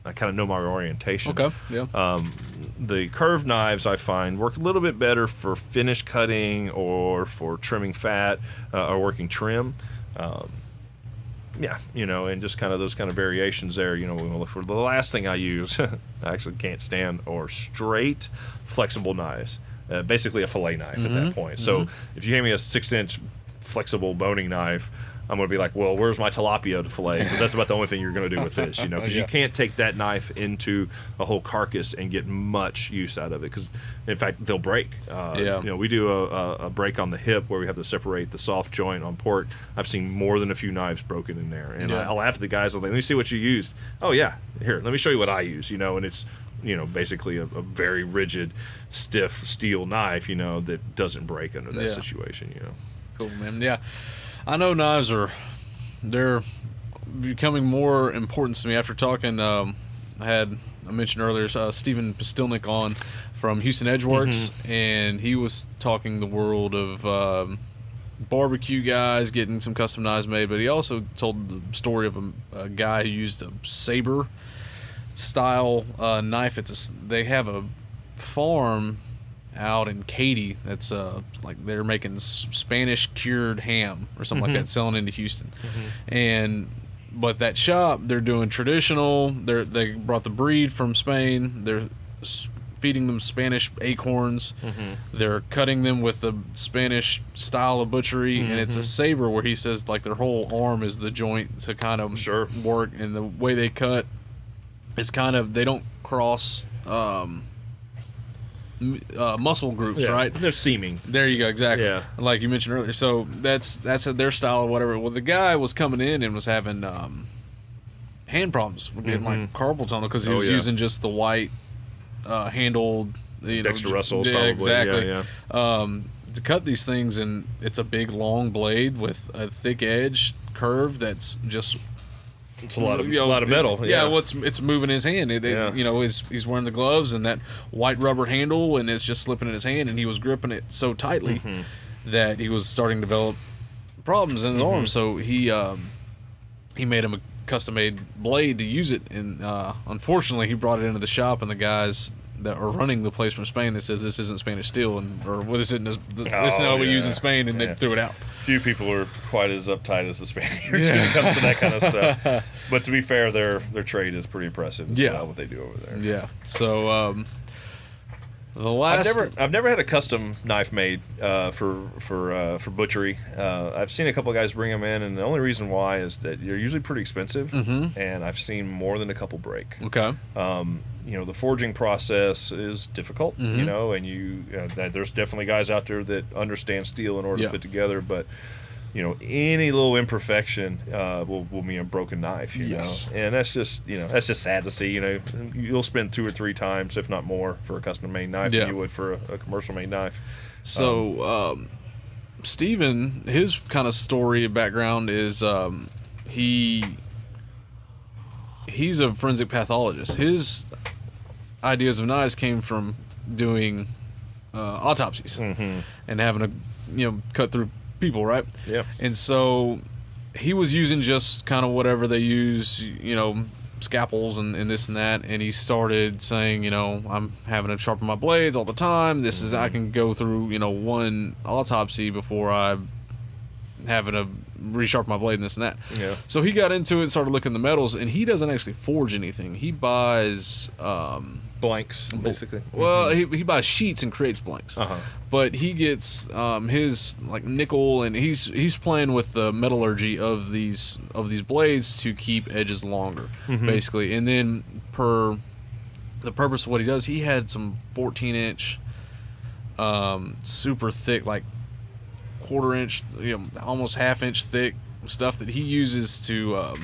I kind of know my orientation. The curved knives, I find, work a little bit better for finish cutting or for trimming fat or working trim. You know, and just kind of those kind of variations there. You know, for the last thing I use, I actually can't stand, or straight, flexible knives. Basically a fillet knife at that point. So if you gave me a 6-inch flexible boning knife, I'm going to be like, well, where's my tilapia to fillet? Because that's about the only thing you're going to do with this, you know, because you can't take that knife into a whole carcass and get much use out of it, because, in fact, they'll break. You know, we do a break on the hip where we have to separate the soft joint on pork. I've seen more than a few knives broken in there. And I'll laugh at the guys. I'm like, let me see what you used. Oh, yeah. Here, let me show you what I use, you know, and it's, you know, basically a very rigid, stiff steel knife, you know, that doesn't break under that situation, you know. Cool, man. Yeah. I know knives they're becoming more important to me after talking. I mentioned earlier Stephen Postilnick on from Houston Edgeworks, and he was talking the world of barbecue guys getting some custom knives made, but he also told the story of a guy who used a saber style knife. They have a farm out in Katy that's like they're making Spanish cured ham or something like that, selling into Houston. But that shop, they're doing traditional. They brought the breed from Spain. They're feeding them Spanish acorns. They're cutting them with the Spanish style of butchery, and it's a saber where he says like their whole arm is the joint to kind of work, and the way they cut is kind of, they don't cross muscle groups, right? They're seaming. There you go, exactly. Yeah. Like you mentioned earlier. So that's their style or whatever. Well, the guy was coming in and was having hand problems, getting like carpal tunnel, because he was using just the white handled, you know, Dexter Russell's probably. Exactly. To cut these things, and it's a big long blade with a thick edge curve that's just, it's a lot of metal. It's moving his hand. You know, he's wearing the gloves and that white rubber handle, and it's just slipping in his hand, and he was gripping it so tightly that he was starting to develop problems in his arm. So he made him a custom-made blade to use it, and unfortunately, he brought it into the shop, and the guys that are running the place from Spain, they said this isn't Spanish steel, or this isn't what we use in Spain, and they threw it out. Few people are quite as uptight as the Spaniards when it comes to that kind of stuff. But to be fair, their trade is pretty impressive. What they do over there. Yeah. So The last. I've never had a custom knife made for butchery. I've seen a couple of guys bring them in, and the only reason why is that they're usually pretty expensive, and I've seen more than a couple break. Okay. The forging process is difficult, and there's definitely guys out there that understand steel in order to put together, but any little imperfection will mean a broken knife, Yes. and that's just sad to see. You'll spend 2 or 3 times, if not more, for a custom made knife than you would for a commercial made knife. So, Steven, his kind of story background is he's a forensic pathologist. His ideas of knives came from doing autopsies and having to cut through people, right? Yeah. And so he was using just kind of whatever they use, scalpels and this and that, and he started saying, I'm having to sharpen my blades all the time. This is I can go through, one autopsy before I having to resharpen my blade and this and that. Yeah. So he got into it and started looking at the metals, and he doesn't actually forge anything. He buys Blanks, basically. well, he buys sheets and creates blanks. But he gets his like nickel, and he's playing with the metallurgy of these blades to keep edges longer, basically. And then per the purpose of what he does, he had some 14-inch, super thick, like quarter-inch, almost half-inch thick stuff that he uses to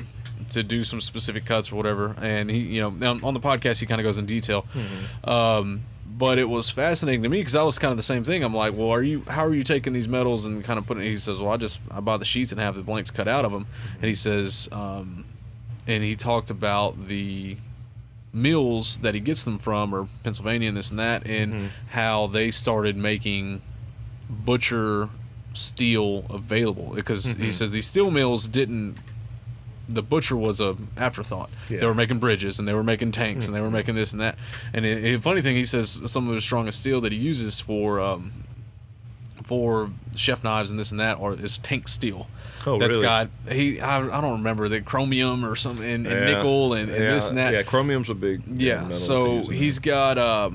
do some specific cuts or whatever. And he, on the podcast, he kind of goes in detail. But it was fascinating to me because I was kind of the same thing. I'm like, well, how are you taking these metals and kind of putting? He says, well, I buy the sheets and have the blanks cut out of them. And he says, and he talked about the mills that he gets them from, or Pennsylvania and this and that, and how they started making butcher steel available, because he says these steel mills didn't. The butcher was a afterthought. Yeah. They were making bridges, and they were making tanks, and they were making this and that. And the funny thing, he says some of the strongest steel that he uses for chef knives and this and that is tank steel. Oh, that's really? got I don't remember, the chromium or something, and nickel and this and that. Yeah, chromium's a big Yeah, metal so to use in he's got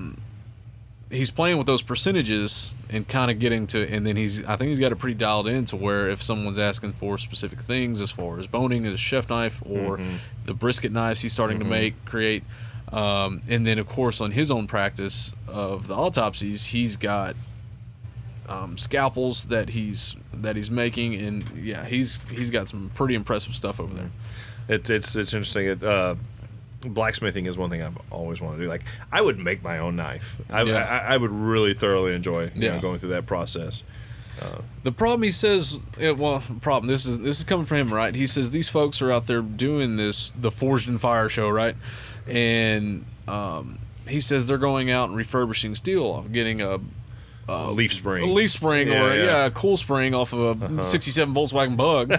he's playing with those percentages and kind of getting to, and then I think he's got it pretty dialed in to where if someone's asking for specific things as far as boning as a chef knife or the brisket knives he's starting to create, and then of course on his own practice of the autopsies, he's got scalpels that he's making, and he's got some pretty impressive stuff over there. It's interesting. Blacksmithing is one thing I've always wanted to do. Like, I would make my own knife. I would really thoroughly enjoy going through that process. The problem, he says, this is coming from him, right? He says these folks are out there doing the Forged in Fire show, right? And he says they're going out and refurbishing steel, getting a leaf spring. A leaf spring, a cool spring off of a 67 Volkswagen Bug,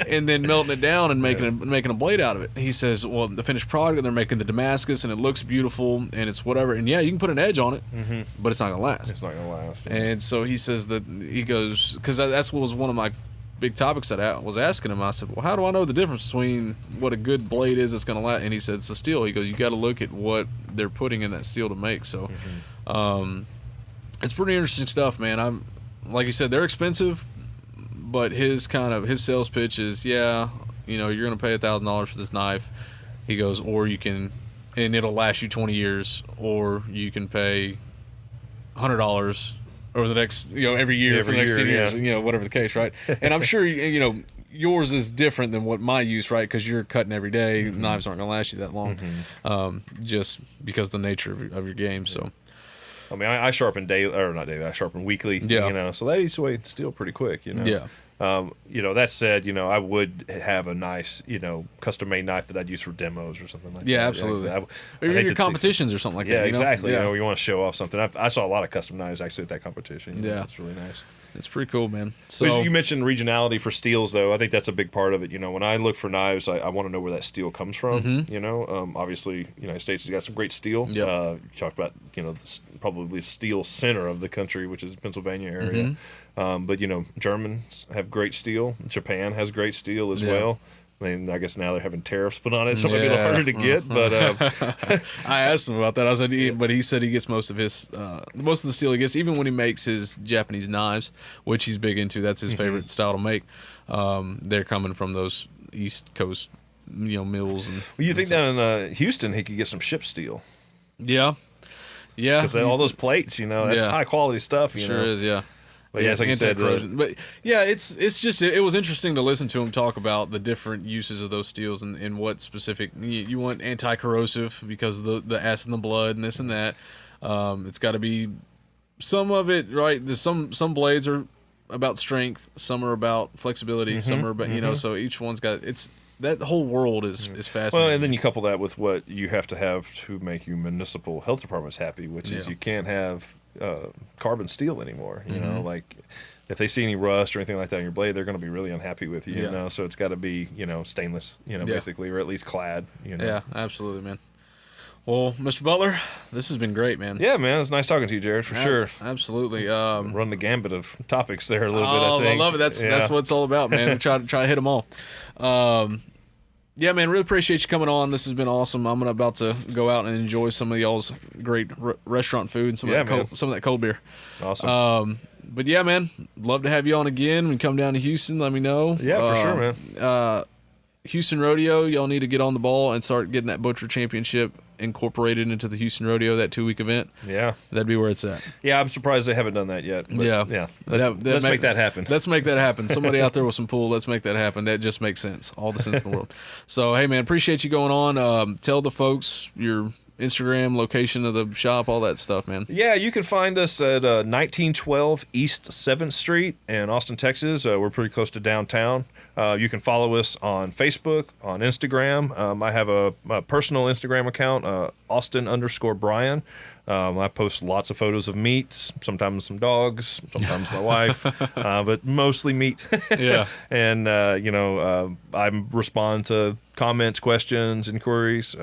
and then melting it down and making a blade out of it. He says, well, the finished product, they're making the Damascus, and it looks beautiful, and it's whatever. And you can put an edge on it, but it's not going to last. It's not going to last. And so he says because that's what was one of my big topics that I was asking him. I said, well, how do I know the difference between what a good blade is that's going to last? And he said, it's the steel. He goes, you got to look at what they're putting in that steel to make. So, it's pretty interesting stuff, man. Like you said, they're expensive, but his sales pitch is, you're going to pay $1,000 for this knife. He goes, or you can, and it'll last you 20 years, or you can pay $100 over the next, every year for the next 10 years, whatever the case, right? And I'm sure, yours is different than what my use, right? Because you're cutting every day. Knives aren't going to last you that long, just because of the nature of your game. So. I mean, I sharpen daily, or not daily. I sharpen weekly. So that eats away steel pretty quick. That said, I would have a nice, custom made knife that I'd use for demos or something like that. Yeah, absolutely. Or your competitions or something like that. Yeah, exactly. You want to show off something. I saw a lot of custom knives actually at that competition. It's really nice. It's pretty cool, man. So you mentioned regionality for steels, though. I think that's a big part of it. When I look for knives, I want to know where that steel comes from. Obviously, United States has got some great steel. You talked about, probably steel center of the country, which is the Pennsylvania area. But Germans have great steel. Japan has great steel as well. I mean, I guess now they're having tariffs put on it, so it might be a little harder to get. But I asked him about that. I said, but he said he gets most of the steel he gets, even when he makes his Japanese knives, which he's big into. That's his favorite style to make. They're coming from those East Coast, mills. And you think down in Houston he could get some ship steel? Yeah, because all those plates, that's high quality stuff. Sure is, yeah. But yeah, it's like you said, but yeah, it's just it was interesting to listen to him talk about the different uses of those steels and what specific you want anti-corrosive because of the acid in the blood and this and that. It's got to be some of it right. There's some blades are about strength, some are about flexibility, some are about so each one's got that whole world is fascinating. Well, and then you couple that with what you have to make your municipal health departments happy, which is you can't have carbon steel anymore. Like if they see any rust or anything like that in your blade, they're going to be really unhappy with you. So it's got to be stainless, basically, or at least clad. Yeah, absolutely, man. Well, Mr. Butler, this has been great, man. Yeah, man, it's nice talking to you, Jared, for sure. Absolutely. Run the gambit of topics there a little bit. I think. I love it. That's what it's all about, man. We try to hit them all. Yeah, man, really appreciate you coming on. This has been awesome. I'm about to go out and enjoy some of y'all's great restaurant food and some of that cold beer. Awesome. But yeah, man, love to have you on again. When you come down to Houston, let me know. Yeah, for sure, man. Houston Rodeo, y'all need to get on the ball and start getting that Butcher Championship incorporated into the Houston Rodeo, that 2-week event. Yeah. That'd be where it's at. Yeah, I'm surprised they haven't done that yet. But yeah. Let's make that happen. Let's make that happen. Somebody out there with some pool, let's make that happen. That just makes sense. All the sense in the world. So, hey, man, appreciate you going on. Tell the folks your Instagram, location of the shop, all that stuff, man. Yeah, you can find us at 1912 East 7th Street in Austin, Texas. We're pretty close to downtown. You can follow us on Facebook, on Instagram. I have a personal Instagram account, Austin_Bryan. I post lots of photos of meat, sometimes some dogs, sometimes my wife, but mostly meat. Yeah. And, I respond to comments, questions, inquiries.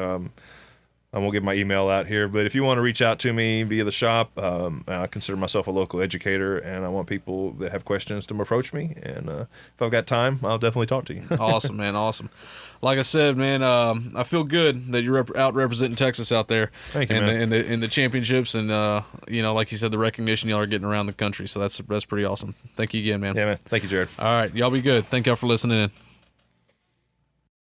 I won't get my email out here, but if you want to reach out to me via the shop, I consider myself a local educator, and I want people that have questions to approach me. And if I've got time, I'll definitely talk to you. Awesome, man. Awesome. Like I said, man, I feel good that you're out representing Texas out there. Thank you, man. In the championships, and like you said, the recognition y'all are getting around the country. So that's pretty awesome. Thank you again, man. Yeah, man. Thank you, Jared. All right, y'all be good. Thank y'all for listening in.